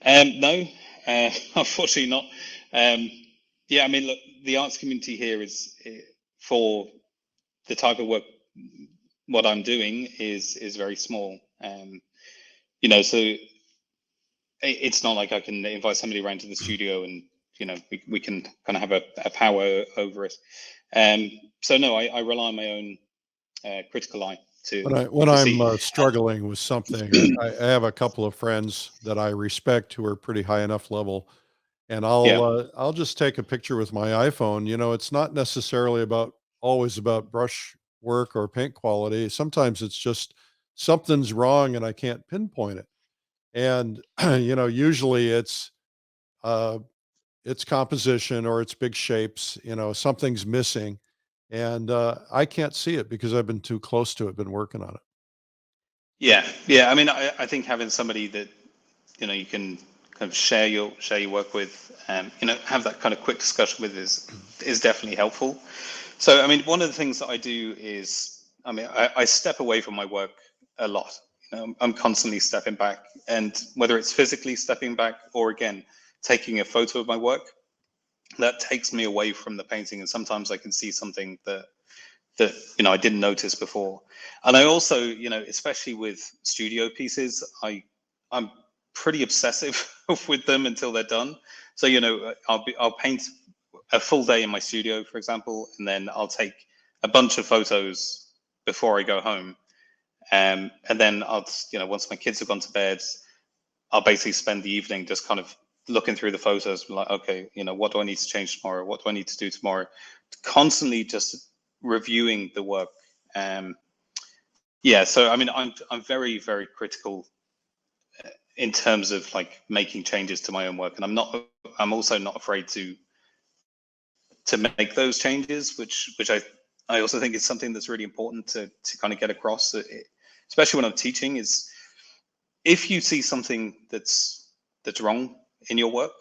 No, unfortunately not. Yeah, I mean, look, the arts community here is, for the type of work what I'm doing, is very small. So it's not like I can invite somebody around to the studio and we can kind of have a power over it. So no, I rely on my own critical eye to When to I'm see. struggling with something, I have a couple of friends that I respect who are pretty high enough level, and Yeah, I'll just take a picture with my iPhone. It's not necessarily always about brush work or paint quality. Sometimes it's just something's wrong and I can't pinpoint it. And usually uh, it's composition or it's big shapes. Something's missing, and I can't see it because I've been too close to it, been working on it. yeah. I mean, I think having somebody that you can kind of share your work with, have that kind of quick discussion with is definitely helpful. So I mean, one of the things that I do is, I mean, I step away from my work a lot. I'm constantly stepping back, and whether it's physically stepping back or again taking a photo of my work, that takes me away from the painting, and sometimes I can see something that I didn't notice before. And I also, especially with studio pieces, I'm pretty obsessive with them until they're done. So I'll paint a full day in my studio, for example, and then I'll take a bunch of photos before I go home. And then once my kids have gone to bed, I'll basically spend the evening just kind of looking through the photos, like, okay, what do I need to change tomorrow? What do I need to do tomorrow? Constantly just reviewing the work. Yeah, so I mean, I'm very, very critical in terms of like making changes to my own work, and I'm also not afraid to make those changes, which I also think is something that's really important to kind of get across, especially when I'm teaching, is if you see something that's wrong in your work,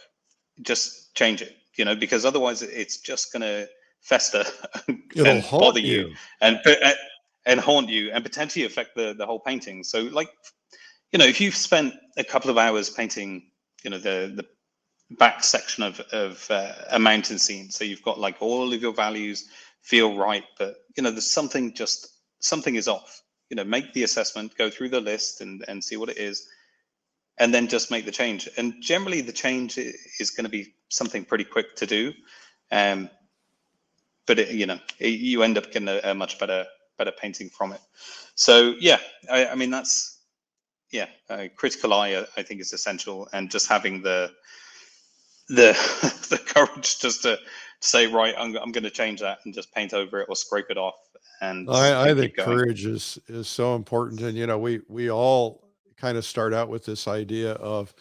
just change it, because otherwise it's just going to fester It'll and haunt bother you and haunt you and potentially affect the whole painting. So like, if you've spent a couple of hours painting, the back section of a mountain scene, so you've got like all of your values feel right, but there's something is off. Make the assessment, go through the list and see what it is, and then just make the change. And generally the change is going to be something pretty quick to do, but you end up getting a much better painting from it. So yeah, I mean that's critical eye I think is essential, and just having the courage just to say, right, I'm going to change that and just paint over it or scrape it off. And I think keep going. courage is so important. And, we all kind of start out with this idea of,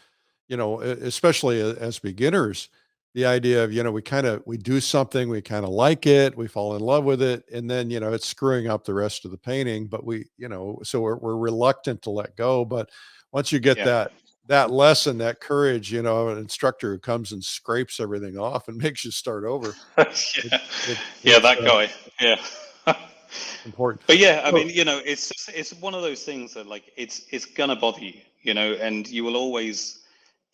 especially as beginners, the idea of, we do something, we kind of like it, we fall in love with it, and then, it's screwing up the rest of the painting, but so we're reluctant to let go. But once you get that lesson, that courage, an instructor who comes and scrapes everything off and makes you start over. That guy. Yeah. Important. But yeah, I mean, it's one of those things that like it's gonna bother you, and you will always,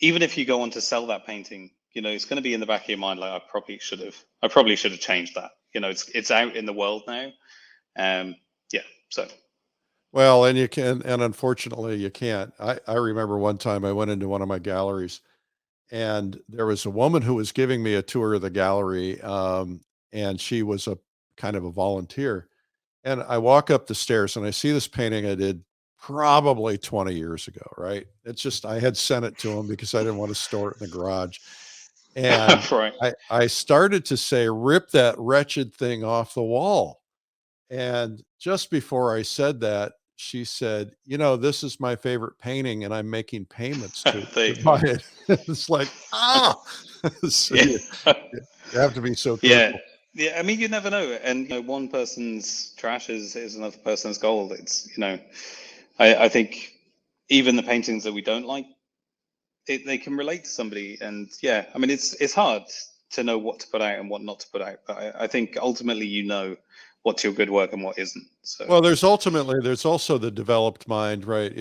even if you go on to sell that painting, it's going to be in the back of your mind like, I probably should have changed that. It's out in the world now. So well, and you can, and unfortunately you can't. I remember one time I went into one of my galleries, and there was a woman who was giving me a tour of the gallery, and she was a kind of a volunteer. And I walk up the stairs and I see this painting I did probably 20 years ago, right? It's just, I had sent it to him because I didn't want to store it in the garage. And right. I started to say, rip that wretched thing off the wall. And just before I said that, she said, this is my favorite painting and I'm making payments to buy it. It's like, so you have to be so careful. Yeah, I mean, you never know. And one person's trash is another person's gold. It's, I think even the paintings that we don't like, they can relate to somebody. And yeah, I mean, it's hard to know what to put out and what not to put out. But I think ultimately, what's your good work and what isn't. So well, there's also the developed mind, right?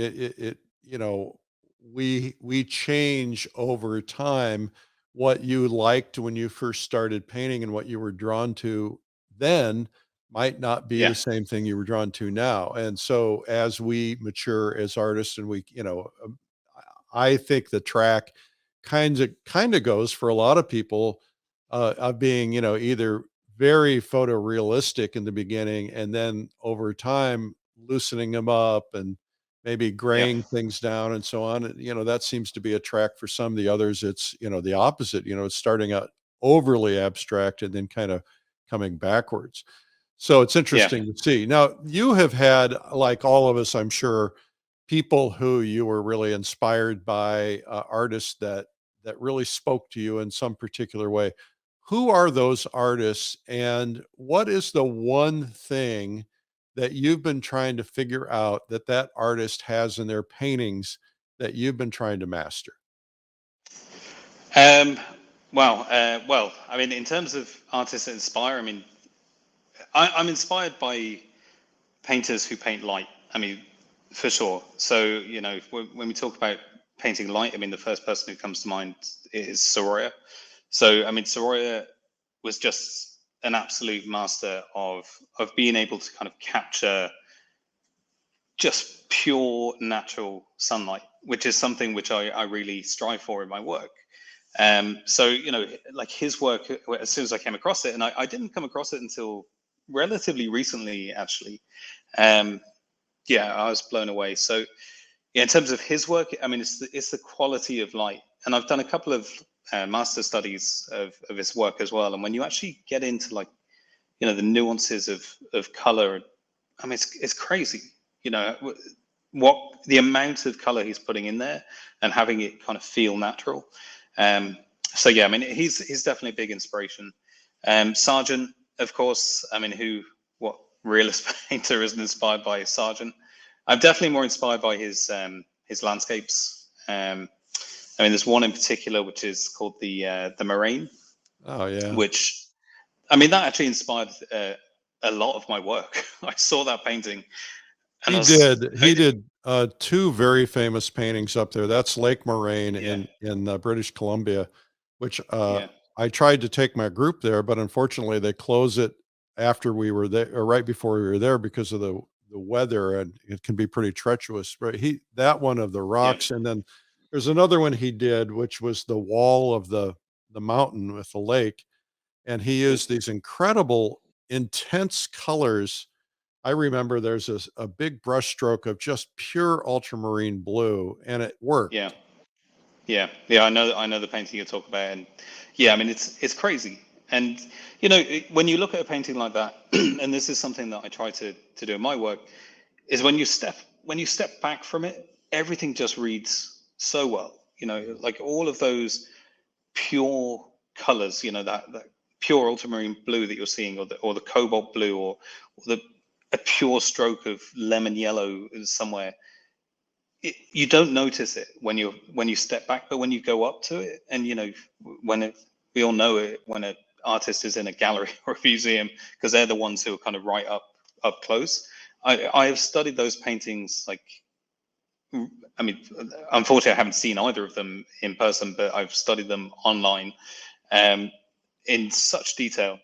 We change over time. What you liked when you first started painting and what you were drawn to then might not be the same thing you were drawn to now. And so as we mature as artists, and I think the track kind of goes for a lot of people of being, either very photorealistic in the beginning and then over time loosening them up and maybe graying things down and so on. And, that seems to be a track for some. The others, it's, the opposite, it's starting out overly abstract and then kind of coming backwards. So it's interesting to see. Now, you have had, like all of us, I'm sure, people who you were really inspired by, artists that really spoke to you in some particular way. Who are those artists, and what is the one thing that you've been trying to figure out that artist has in their paintings that you've been trying to master? Well, I mean, in terms of artists that inspire, I mean, I'm inspired by painters who paint light. I mean, for sure. So, when we talk about painting light, I mean, the first person who comes to mind is Sorolla. So, I mean, Sorolla was just an absolute master of being able to kind of capture just pure natural sunlight, which is something which I really strive for in my work. So, like his work, as soon as I came across it, and I didn't come across it until relatively recently, actually. I was blown away. So, in terms of his work, I mean, it's the quality of light, and I've done a couple of master studies of his work as well. And when you actually get into like, the nuances of color, I mean, it's crazy. What the amount of color he's putting in there and having it kind of feel natural. So yeah, I mean, he's definitely a big inspiration. Sargent, of course. I mean, what realist painter isn't inspired by Sargent? I'm definitely more inspired by his landscapes. I mean, there's one in particular which is called the Moraine, Oh yeah. which, I mean, that actually inspired a lot of my work. I saw that painting, and He I was, did. I He mean, did two very famous paintings up there. That's Lake Moraine yeah, in British Columbia, which yeah, I tried to take my group there, but unfortunately they close it after we were there, or right before we were there, because of the weather, and it can be pretty treacherous. But that one of the yeah, rocks, and then there's another one he did, which was the wall of the mountain with the lake, and he cool, used these incredible intense colors. I remember there's a big brush stroke of just pure ultramarine blue, and it yeah. worked. Yeah, yeah, I know the painting you talk about, and yeah, I mean it's crazy. And when you look at a painting like that, and this is something that I try to do in my work, is when you step back from it, everything just reads so well. Like all of those pure colors, that pure ultramarine blue that you're seeing, or the cobalt blue, or the a pure stroke of lemon yellow somewhere. You don't notice it when you step back, but when you go up to it, and we all know it when an artist is in a gallery or a museum, because they're the ones who are kind of right up close. I have studied those paintings, like, I mean, unfortunately I haven't seen either of them in person, but I've studied them online, um, in such detail.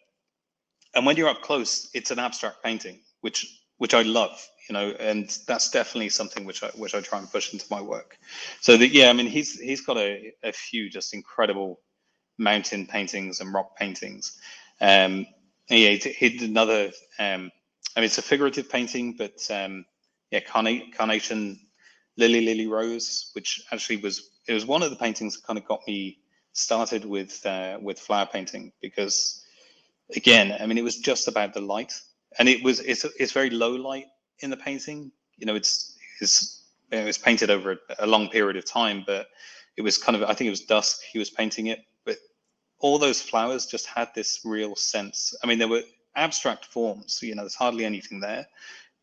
And when you're up close, it's an abstract painting, which I love, and that's definitely something which I try and push into my work. So that, yeah, I mean, he's got a few just incredible mountain paintings and rock paintings. And yeah, he did another. I mean, it's a figurative painting, but yeah, carnation, lily rose, which actually was one of the paintings that kind of got me started with flower painting, because again, I mean, it was just about the light, and it's very low light in the painting. It was painted over a long period of time, but it was kind of, I think it was dusk he was painting it, but all those flowers just had this real sense. I mean, there were abstract forms, so, there's hardly anything there,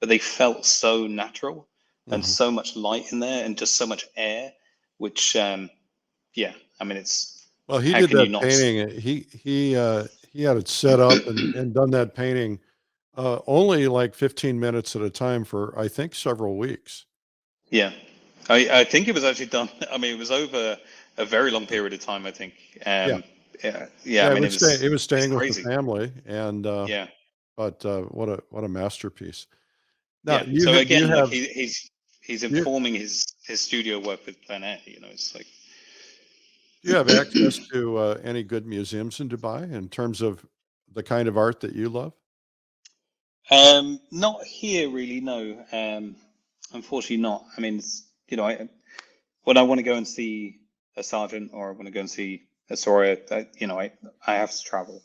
but they felt so natural, and Mhm. so much light in there, and just so much air, which, yeah, I mean, it's, Well, he how did can you that not? painting. He had it set up and done that painting only like 15 minutes at a time for, I think, several weeks. Yeah, I think it was actually done. I mean, it was over a very long period of time, I think. Yeah, Yeah, yeah. I yeah. mean, It was it's staying with the crazy. family, and Yeah, but what a masterpiece. Now, yeah. So again, like he's informing his studio work with Plein Air. It's like, do you have access to any good museums in Dubai in terms of the kind of art that you love? not here really. No, unfortunately not. I mean, when I want to go and see a sergeant, or I want to go and see a Soria, I have to travel.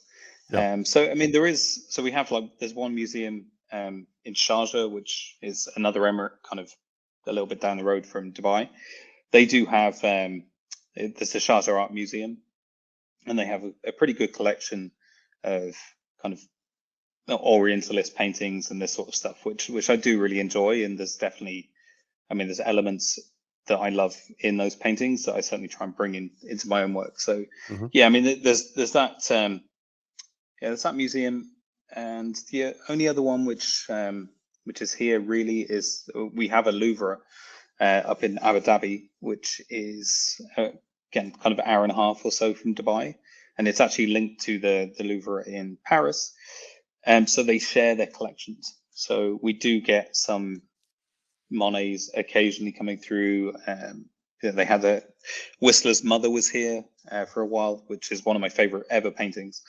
Yeah. So I mean, so we have, like, there's one museum in Sharjah, which is another emirate, kind of a little bit down the road from Dubai. They do have there's the Sharjah Art Museum, and they have a pretty good collection of kind of Orientalist paintings and this sort of stuff, which I do really enjoy. And there's definitely, I mean, there's elements that I love in those paintings that I certainly try and bring into my own work. So Mhm. yeah, I mean, there's that yeah, there's that museum, and the only other one which is here really is, we have a Louvre up in Abu Dhabi, which is again kind of an hour and a half or so from Dubai, and it's actually linked to the Louvre in Paris. So they share their collections. So we do get some Monets occasionally coming through. Yeah, they had Whistler's mother was here for a while, which is one of my favorite ever paintings.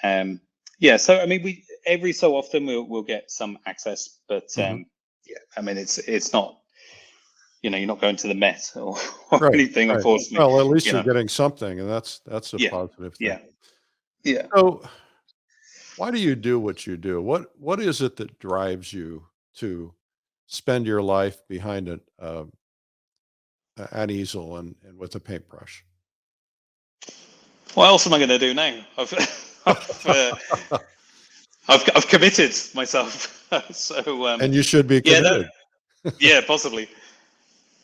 Yeah, so I mean, we every so often we'll get some access, but Mhm. yeah, I mean, it's not, you're not going to the Met, or Right, anything, right. unfortunately. Well, at least You you're know, getting something, and that's a yeah, positive thing. yeah, yeah. So, why do you do what you do? What is it that drives you to spend your life behind an easel and with a paintbrush? What else am I going to do now? I've, uh, I've committed myself. So And you should be yeah, no, committed. yeah, possibly.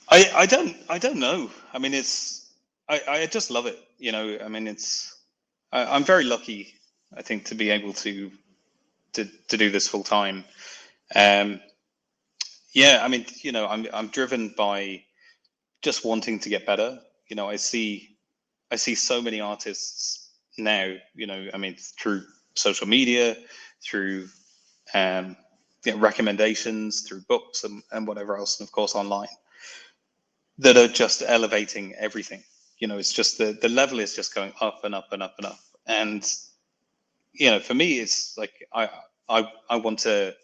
I don't know. I mean, I just love it. I mean, I'm very lucky, I think, to be able to do this full time. Um, yeah, I mean, I'm driven by just wanting to get better. I see so many artists now. I mean, through social media, through um, recommendations, through books and whatever else, and of course online, that are just elevating everything. It's just the level is just going up and up and up and up. And for me, it's like I want to.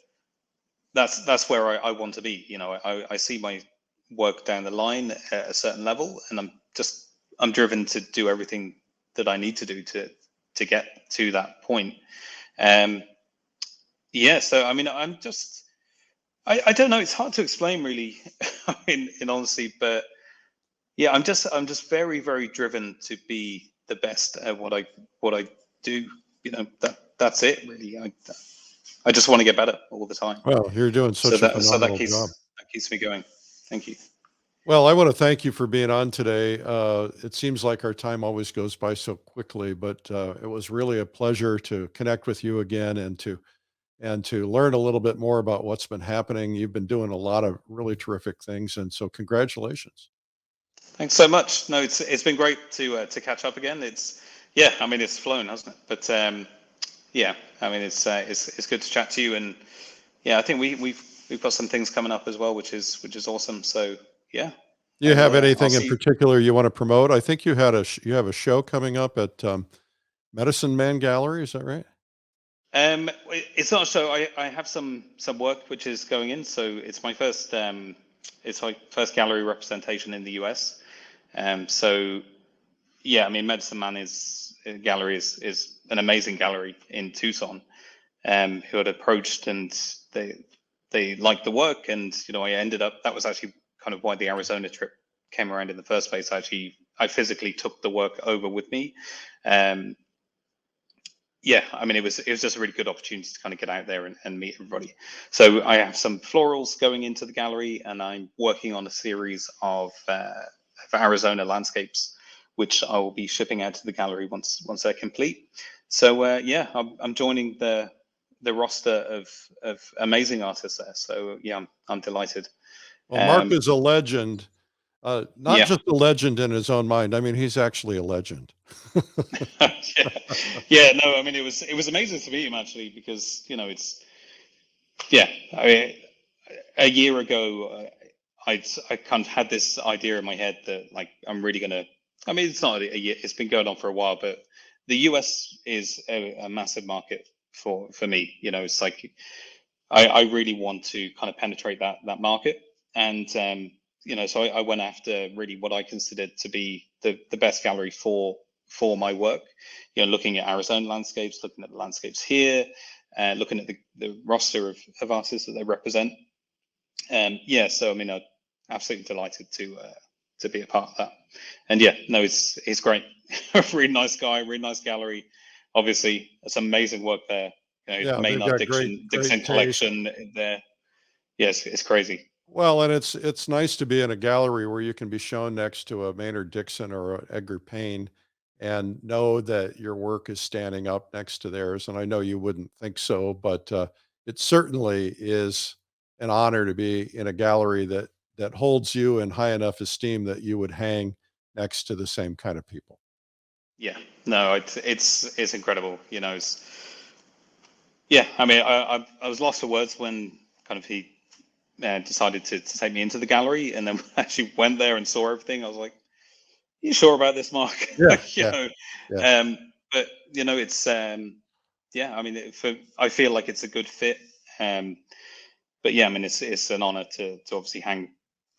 That's where I want to be. I see my work down the line at a certain level, and I'm driven to do everything that I need to do to get to that point. Um, yeah. So I mean, I don't know. It's hard to explain, really, in honesty, but yeah, I'm just very, very driven to be the best at what I do. That's it, really. I just want to get better all the time. Well, you're doing So such a that phenomenal job. keeps me going. Thank you. Well, I want to thank you for being on today. It seems like our time always goes by so quickly, but it was really a pleasure to connect with you again and to learn a little bit more about what's been happening. You've been doing a lot of really terrific things, and so congratulations. Thanks so much. No, it's been great to catch up again. Yeah, I mean it's flown, hasn't it? But yeah, I mean it's good to chat to you, and yeah, I think we've got some things coming up as well, which is awesome. So yeah, Do you have I'll anything in see. particular you want to promote? I think you have a show coming up at Medicine Man Gallery. Is that right? It's not a show. I have some work which is going in. So it's my first gallery representation in the US. So yeah, I mean, Medicine Man gallery is an amazing gallery in Tucson. Who had approached, and they liked the work, and I ended up. That was actually kind of why the Arizona trip came around in the first place. I physically took the work over with me. Um, yeah, I mean, it was just a really good opportunity to kind of get out there and meet everybody. So I have some florals going into the gallery, and I'm working on a series of Arizona landscapes, which I will be shipping out to the gallery once they're complete. So yeah, I'm joining the roster of amazing artists there. So yeah, I'm delighted. Well, Mark Um, is a legend, not yeah, just a legend in his own mind. I mean, he's actually a legend. yeah, yeah. No, I mean it was amazing to meet him actually, because it's yeah. I mean, a year ago, I kind of had this idea in my head that like I'm really gonna. I mean, it's not a year. It's been going on for a while, but the US is a massive market for me. It's like I really want to kind of penetrate that market, and so I went after really what I considered to be the best gallery for my work. Looking at Arizona landscapes, looking at the landscapes here, looking at the roster of artists that they represent. Yeah, so I mean, I'm absolutely delighted to be a part of that. And yeah, no, it's great. A really nice guy, really nice gallery. Obviously, it's amazing work there. Yeah, they've Maynard got great Dixon taste. collection there. Yes, it's crazy. Well, and it's nice to be in a gallery where you can be shown next to a Maynard Dixon or a Edgar Payne and know that your work is standing up next to theirs. And I know you wouldn't think so, but it certainly is an honor to be in a gallery that holds you in high enough esteem that you would hang next to the same kind of people. Yeah, no, it's incredible. Yeah. I mean, I was lost for words when kind of he decided to take me into the gallery, and then actually went there and saw everything. I was like, you sure about this, Mark? Yeah, Like, yeah, yeah. but it's yeah. I mean, I feel like it's a good fit. But yeah, I mean, it's an honor to obviously hang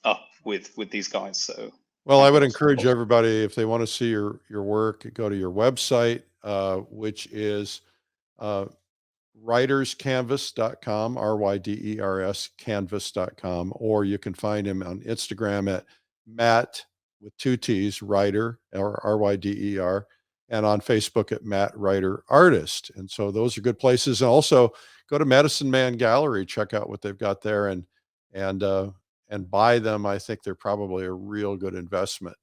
up with these guys. So Well, I thank you would for encourage support. everybody, if they want to see your work, go to your website, which is uh, ryderscanvas.com, RYDERS canvas.com, or you can find him on Instagram at Matt with two T's, Ryder, or RYDER, and on Facebook at Matt Ryder Artist. And so those are good places. And also go to Medicine Man Gallery, check out what they've got there, and and buy them. I think they're probably a real good investment.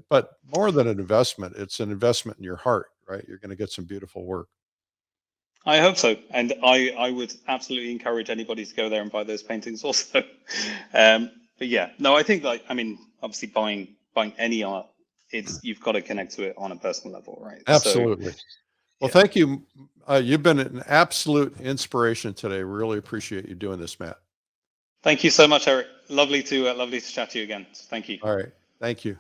But more than an investment, it's an investment in your heart, right? You're going to get some beautiful work. I hope so, and I would absolutely encourage anybody to go there and buy those paintings also. But yeah, no, I think obviously buying any art, you've got to connect to it on a personal level, right? Absolutely. Well, thank you. You've been an absolute inspiration today. Really appreciate you doing this, Matt. Thank you so much, Eric. Lovely to chat to you again. Thank you. All right. Thank you.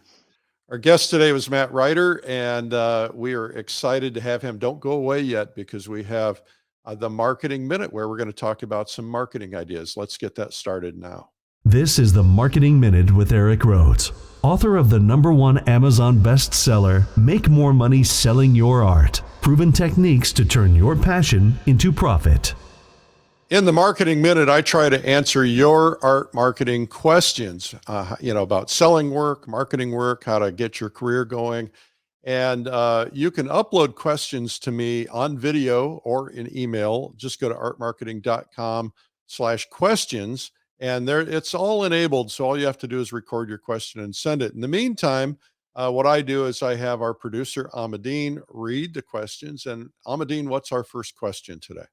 Our guest today was Matt Ryder, and we are excited to have him. Don't go away yet, because we have the Marketing Minute, where we're going to talk about some marketing ideas. Let's get that started now. This is the Marketing Minute with Eric Rhoads, author of the #1 Amazon bestseller, Make More Money Selling Your Art, Proven Techniques to Turn Your Passion into Profit. In the Marketing Minute, I try to answer your art marketing questions, about selling work, marketing work, how to get your career going. And you can upload questions to me on video or in email. Just go to artmarketing.com/questions. And there, it's all enabled. So all you have to do is record your question and send it. In the meantime, what I do is I have our producer, Amadine, read the questions. And Amadine, what's our first question today?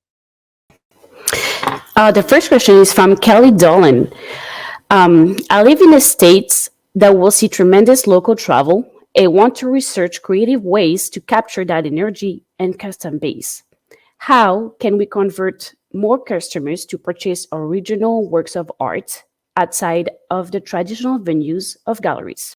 The first question is from Kelly Dolan. I live in a state that will see tremendous local travel. I want to research creative ways to capture that energy and custom base. How can we convert more customers to purchase original works of art outside of the traditional venues of galleries?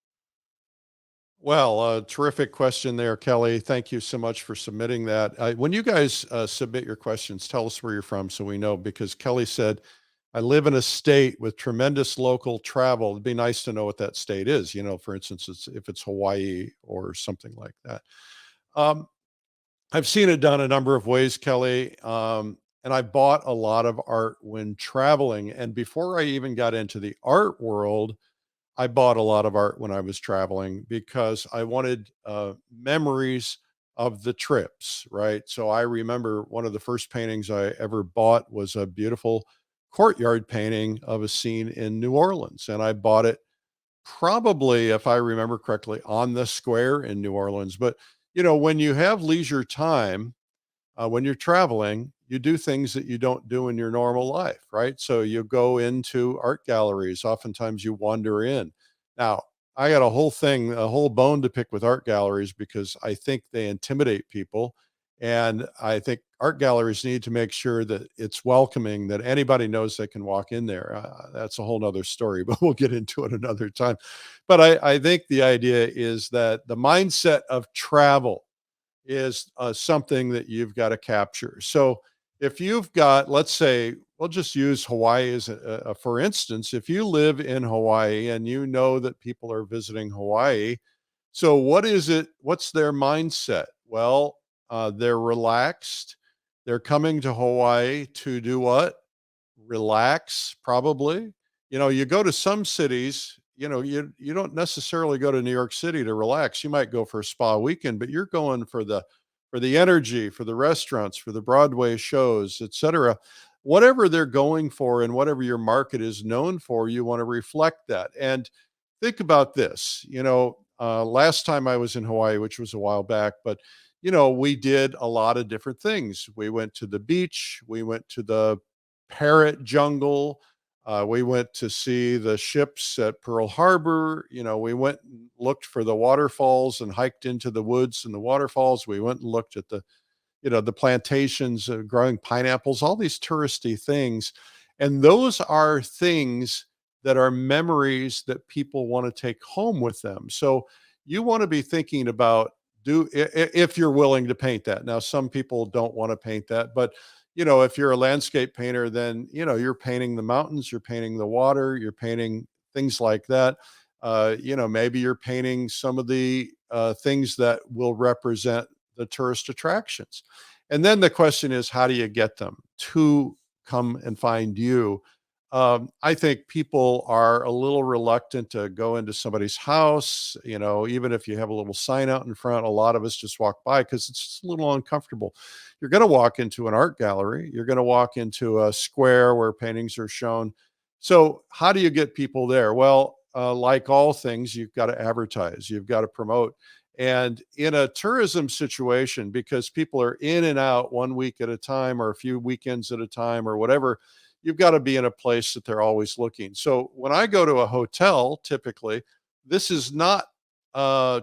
Well, terrific question there, Kelly. Thank you so much for submitting that. When you guys submit your questions, tell us where you're from so we know, because Kelly said, I live in a state with tremendous local travel. It'd be nice to know what that state is. For instance, if it's Hawaii or something like that. I've seen it done a number of ways, Kelly. And I bought a lot of art when traveling. And before I even got into the art world, I bought a lot of art when I was traveling because I wanted memories of the trips, right? So I remember one of the first paintings I ever bought was a beautiful courtyard painting of a scene in New Orleans. And I bought it probably, if I remember correctly, on the square in New Orleans. But, when you have leisure time, when you're traveling, you do things that you don't do in your normal life, right? So you go into art galleries. Oftentimes you wander in. Now, I got a whole bone to pick with art galleries because I think they intimidate people. And I think art galleries need to make sure that it's welcoming, that anybody knows they can walk in there. That's a whole nother story, but we'll get into it another time. But I think the idea is that the mindset of travel is something that you've got to capture. So if you've got, let's say, we'll just use Hawaii as for instance, if you live in Hawaii and you know that people are visiting Hawaii, so what's their mindset? Well, they're relaxed. They're coming to Hawaii to do what? Relax, probably. You go to some cities, you don't necessarily go to New York City to relax. You might go for a spa weekend, but you're going for the energy, for the restaurants, for the Broadway shows, etc. Whatever they're going for and whatever your market is known for, you want to reflect that. And think about this, last time I was in Hawaii, which was a while back, but we did a lot of different things. We went to the beach, we went to the parrot jungle, we went to see the ships at Pearl Harbor. We went and looked for the waterfalls and hiked into the woods and the waterfalls. We went and looked at the plantations growing pineapples, all these touristy things. And those are things that are memories that people want to take home with them. So you want to be thinking about, if you're willing to paint that. Now, some people don't want to paint that, but if you're a landscape painter, then, you're painting the mountains, you're painting the water, you're painting things like that. Maybe you're painting some of the things that will represent the tourist attractions. And then the question is, how do you get them to come and find you? I think people are a little reluctant to go into somebody's house, even if you have a little sign out in front. A lot of us just walk by because it's just a little uncomfortable. You're going to walk into an art gallery, you're going to walk into a square where paintings are shown. So, how do you get people there? Well, like all things, you've got to advertise, you've got to promote. And in a tourism situation, because people are in and out 1 week at a time or a few weekends at a time or whatever, you've got to be in a place that they're always looking. So when I go to a hotel, typically, this is not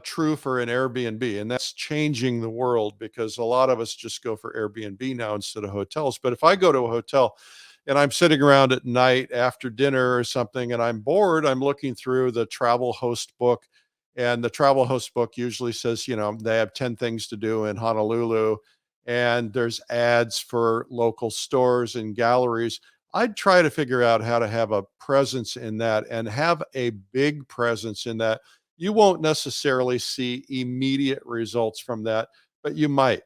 true for an Airbnb, and that's changing the world because a lot of us just go for Airbnb now instead of hotels. But if I go to a hotel and I'm sitting around at night after dinner or something and I'm bored, I'm looking through the travel host book. And the travel host book usually says, they have 10 things to do in Honolulu, and there's ads for local stores and galleries. I'd try to figure out how to have a presence in that and have a big presence in that. You won't necessarily see immediate results from that, but you might.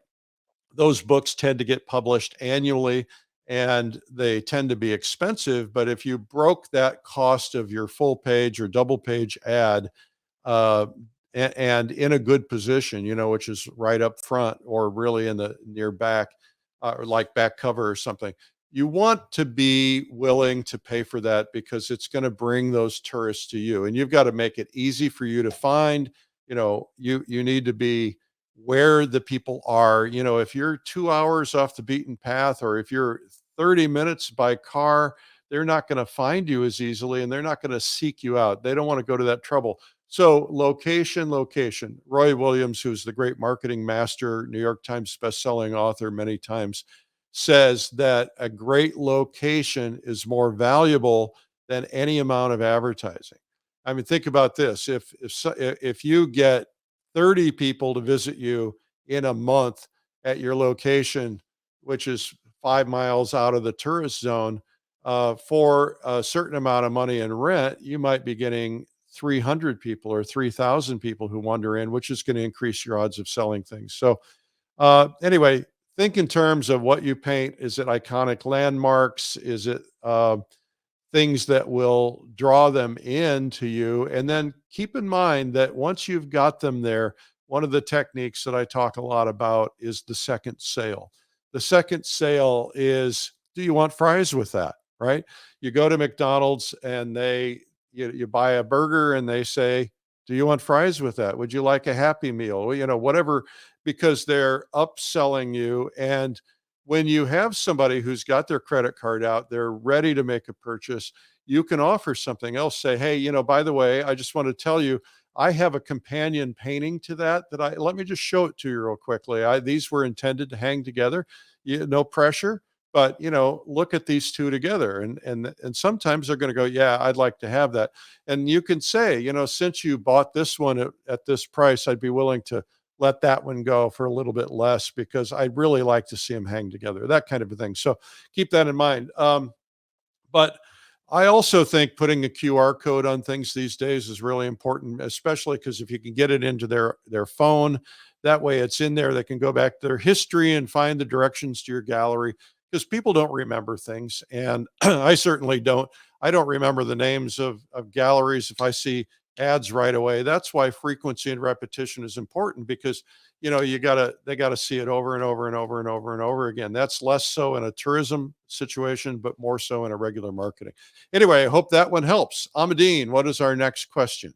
Those books tend to get published annually and they tend to be expensive. But if you broke that cost of your full page or double page ad, uh, and in a good position, which is right up front or really in the near back, or like back cover or something. You want to be willing to pay for that because it's going to bring those tourists to you, and you've got to make it easy for you to find. You need to be where the people are. If you're 2 hours off the beaten path, or if you're 30 minutes by car, they're not going to find you as easily, and they're not going to seek you out. They don't want to go to that trouble. So location, location. Roy Williams, who's the great marketing master, New York Times bestselling author many times, says that a great location is more valuable than any amount of advertising. I mean, think about this. If you get 30 people to visit you in a month at your location, which is 5 miles out of the tourist zone, for a certain amount of money in rent, you might be getting 300 people or 3,000 people who wander in, which is going to increase your odds of selling things. So, anyway, think in terms of what you paint. Is it iconic landmarks? Is it things that will draw them in to you? And then keep in mind that once you've got them there, one of the techniques that I talk a lot about is the second sale. The second sale is, do you want fries with that? Right? You go to McDonald's and you buy a burger and they say, do you want fries with that? Would you like a Happy Meal? Well, whatever, because they're upselling you. And when you have somebody who's got their credit card out, they're ready to make a purchase, you can offer something else. Say, hey, by the way, I just want to tell you, I have a companion painting to that let me just show it to you real quickly. These were intended to hang together. No pressure, but look at these two together. And sometimes they're going to go, yeah, I'd like to have that. And you can say, since you bought this one at this price, I'd be willing to let that one go for a little bit less because I'd really like to see them hang together, that kind of a thing. So keep that in mind. But I also think putting a QR code on things these days is really important, especially because if you can get it into their phone, that way it's in there. They can go back to their history and find the directions to your gallery, because people don't remember things. And I certainly don't. I don't remember the names of galleries if I see ads right away. That's why frequency and repetition is important, because they gotta see it over and over and over and over and over again. That's less so in a tourism situation, but more so in a regular marketing. Anyway, I hope that one helps. Amadine, what is our next question?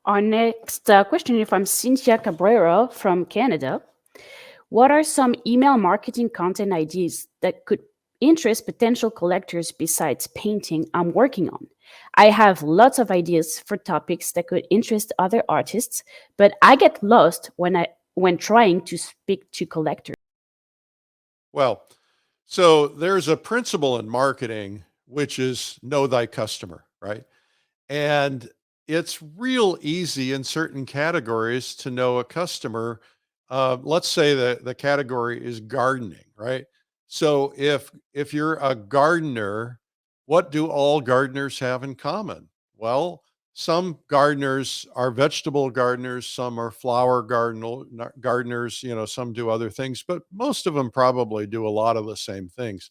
Our next question is from Cynthia Cabrera from Canada. What are some email marketing content ideas that could interest potential collectors besides painting I'm working on? I have lots of ideas for topics that could interest other artists, but I get lost when trying to speak to collectors. Well, so there's a principle in marketing, which is know thy customer, right? And it's real easy in certain categories to know a customer. Let's say that the category is gardening, right? So if you're a gardener, what do all gardeners have in common? Well, some gardeners are vegetable gardeners, some are flower gardeners, some do other things, but most of them probably do a lot of the same things.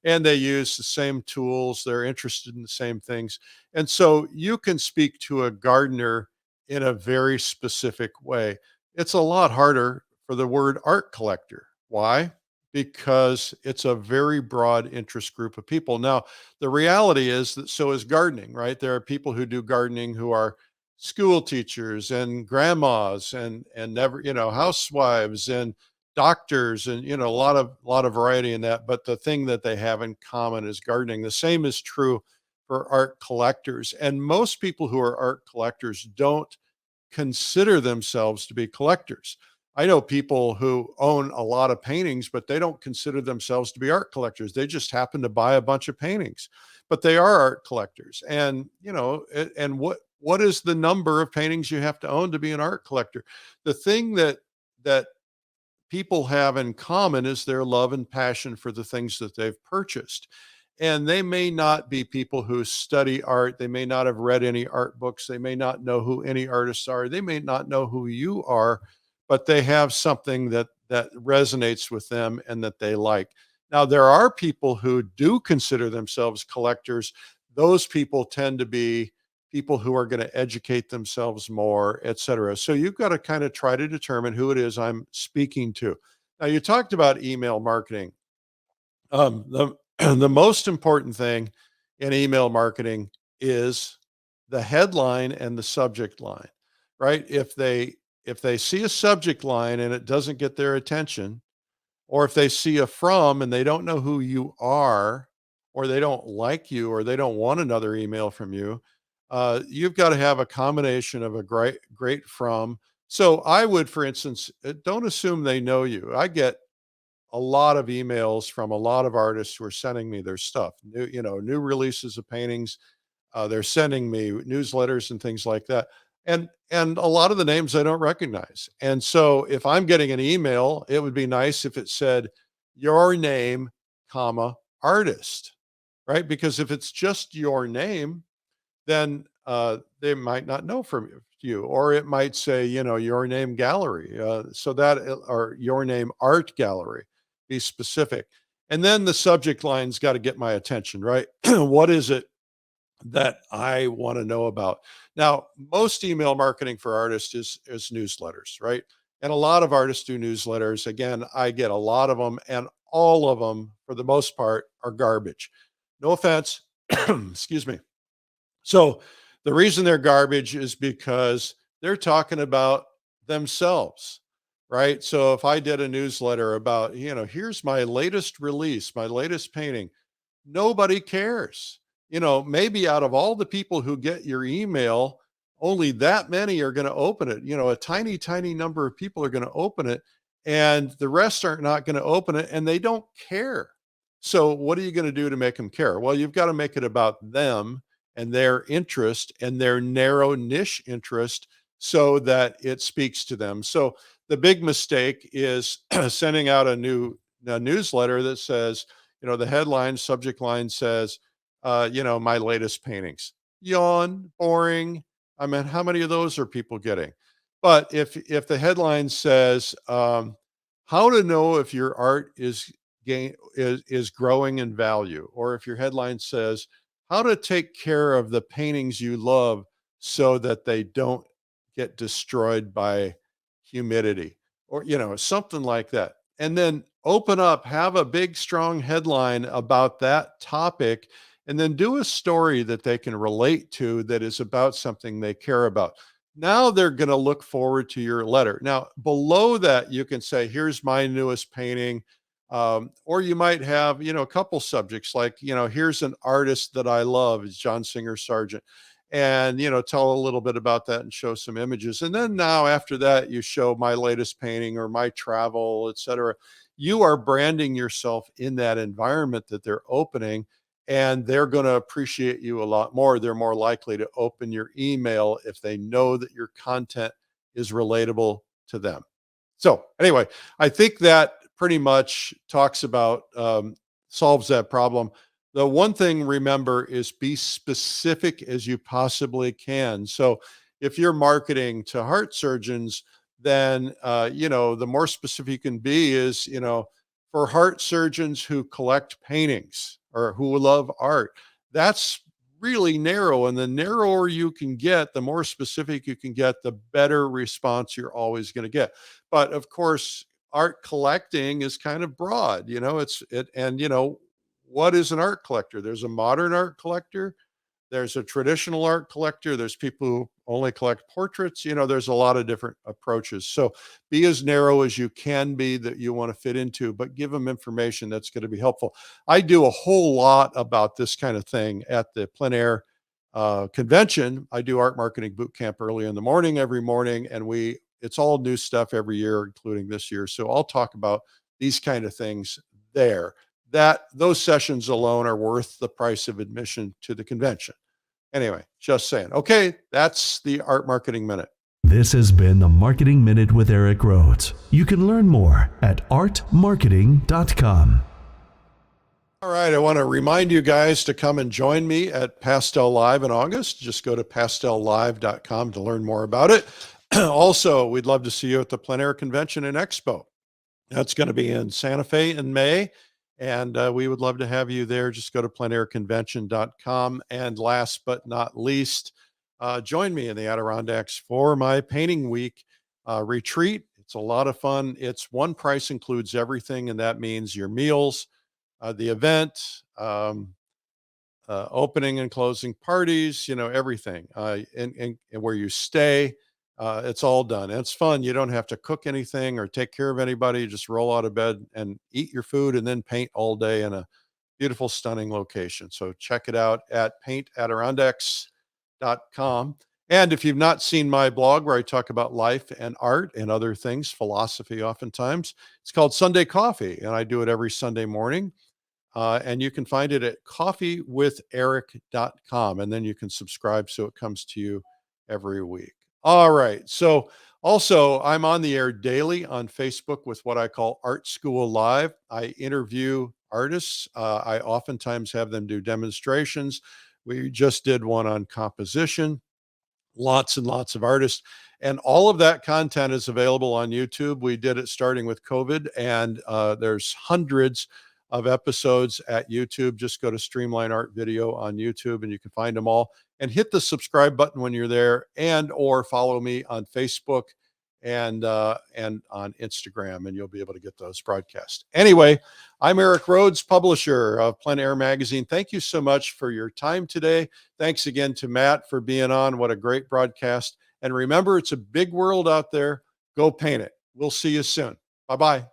and they use the same tools. They're interested in the same things. And so you can speak to a gardener in a very specific way. It's a lot harder for the word art collector. Why? Because it's a very broad interest group of people. Now, the reality is that so is gardening, right? There are people who do gardening who are school teachers and grandmas and never, housewives and doctors and a lot of variety in that. But the thing that they have in common is gardening. The same is true for art collectors. And most people who are art collectors don't consider themselves to be collectors. I know people who own a lot of paintings, but they don't consider themselves to be art collectors. They just happen to buy a bunch of paintings, but they are art collectors. And, and what is the number of paintings you have to own to be an art collector? The thing that people have in common is their love and passion for the things that they've purchased. And they may not be people who study art. They may not have read any art books. They may not know who any artists are. They may not know who you are, but they have something that resonates with them and that they like. Now, there are people who do consider themselves collectors. Those people tend to be people who are going to educate themselves more, et cetera. So you've got to kind of try to determine who it is I'm speaking to. Now, you talked about email marketing. The most important thing in email marketing is the headline and the subject line, right? If they see a subject line and it doesn't get their attention, or if they see a from and they don't know who you are, or they don't like you, or they don't want another email from you, you've got to have a combination of a great from. So I would, for instance, don't assume they know you. I get a lot of emails from a lot of artists who are sending me their stuff, new releases of paintings. They're sending me newsletters and things like that. And a lot of the names I don't recognize. And so if I'm getting an email, it would be nice if it said your name, comma, artist, right? Because if it's just your name, then they might not know from you, or it might say, your name gallery. Or your name art gallery, be specific. And then the subject line's got to get my attention, right? What is it that I want to know about? Now, most email marketing for artists is newsletters, right? And a lot of artists do newsletters. Again, I get a lot of them, and all of them, for the most part, are garbage. No offense. Excuse me. So the reason they're garbage is because they're talking about themselves, right? So if I did a newsletter about, here's my latest release, my latest painting, nobody cares. Maybe out of all the people who get your email, only that many are going to open it. A tiny, tiny number of people are going to open it, and the rest are not going to open it, and they don't care. So what are you going to do to make them care? Well, you've got to make it about them and their interest and their narrow niche interest so that it speaks to them. So the big mistake is sending out a newsletter that says, the headline, subject line says, my latest paintings. Yawn, boring. I mean, how many of those are people getting? But if the headline says, how to know if your art is growing in value, or if your headline says, how to take care of the paintings you love so that they don't get destroyed by humidity, or something like that. And then open up, have a big strong headline about that topic, and then do a story that they can relate to that is about something they care about. Now they're going to look forward to your letter. Now below that, you can say, here's my newest painting. Or you might have, a couple subjects like, here's an artist that I love, is John Singer Sargent. And, tell a little bit about that and show some images. And then now after that, you show my latest painting or my travel, et cetera. You are branding yourself in that environment that they're opening, and they're going to appreciate you a lot more. They're more likely to open your email if they know that your content is relatable to them. So anyway, I think that pretty much talks about, solves that problem. The one thing, remember, is be specific as you possibly can. So if you're marketing to heart surgeons, then, the more specific you can be is, for heart surgeons who collect paintings or who love art. That's really narrow. And the narrower you can get, the more specific you can get, the better response you're always going to get. But of course, art collecting is kind of broad, what is an art collector? There's a modern art collector. There's a traditional art collector. There's people who only collect portraits. There's a lot of different approaches. So be as narrow as you can be that you want to fit into, but give them information that's going to be helpful. I do a whole lot about this kind of thing at the Plein Air convention. I do art marketing boot camp early in the morning, every morning, and it's all new stuff every year, including this year. So I'll talk about these kind of things there. Those sessions alone are worth the price of admission to the convention. Anyway, just saying. Okay, that's the Art Marketing Minute. This has been the Marketing Minute with Eric Rhoads. You can learn more at artmarketing.com. All right, I want to remind you guys to come and join me at Pastel Live in August. Just go to pastellive.com to learn more about it. Also, we'd love to see you at the Plein Air Convention and Expo. That's going to be in Santa Fe in May. And we would love to have you there. Just go to pleinairconvention.com. And last but not least, join me in the Adirondacks for my painting week retreat. It's a lot of fun. It's one price includes everything. And that means your meals, the event, opening and closing parties, everything, and where you stay. It's all done. It's fun. You don't have to cook anything or take care of anybody. You just roll out of bed and eat your food and then paint all day in a beautiful, stunning location. So check it out at paintadirondacks.com. And if you've not seen my blog where I talk about life and art and other things, philosophy oftentimes, it's called Sunday Coffee. And I do it every Sunday morning. And you can find it at coffeewitheric.com. And then you can subscribe so it comes to you every week. All right. So also, I'm on the air daily on Facebook with what I call Art School Live. I interview artists. I oftentimes have them do demonstrations. We just did one on composition. Lots and lots of artists. And all of that content is available on YouTube. We did it starting with COVID, and there's hundreds of episodes at YouTube. Just go to Streamline Art Video on YouTube and you can find them all. And hit the subscribe button when you're there, and or follow me on Facebook and on Instagram, and you'll be able to get those broadcasts. Anyway, I'm Eric Rhoads, publisher of Plein Air Magazine. Thank you so much for your time today. Thanks again to Matt for being on. What a great broadcast. And remember, it's a big world out there. Go paint it. We'll see you soon. Bye-bye.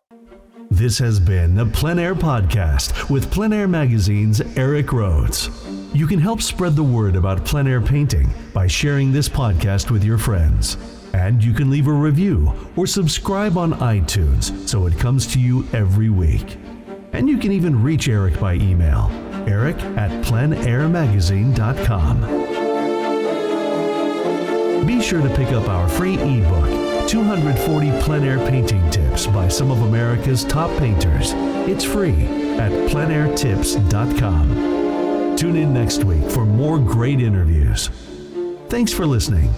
This has been the Plein Air Podcast with Plein Air Magazine's Eric Rhoads. You can help spread the word about plein air painting by sharing this podcast with your friends. And you can leave a review or subscribe on iTunes so it comes to you every week. And you can even reach Eric by email, eric@pleinairmagazine.com. Be sure to pick up our free ebook, 240 plein air painting tips by some of America's top painters. It's free at pleinairtips.com. Tune in next week for more great interviews. Thanks for listening.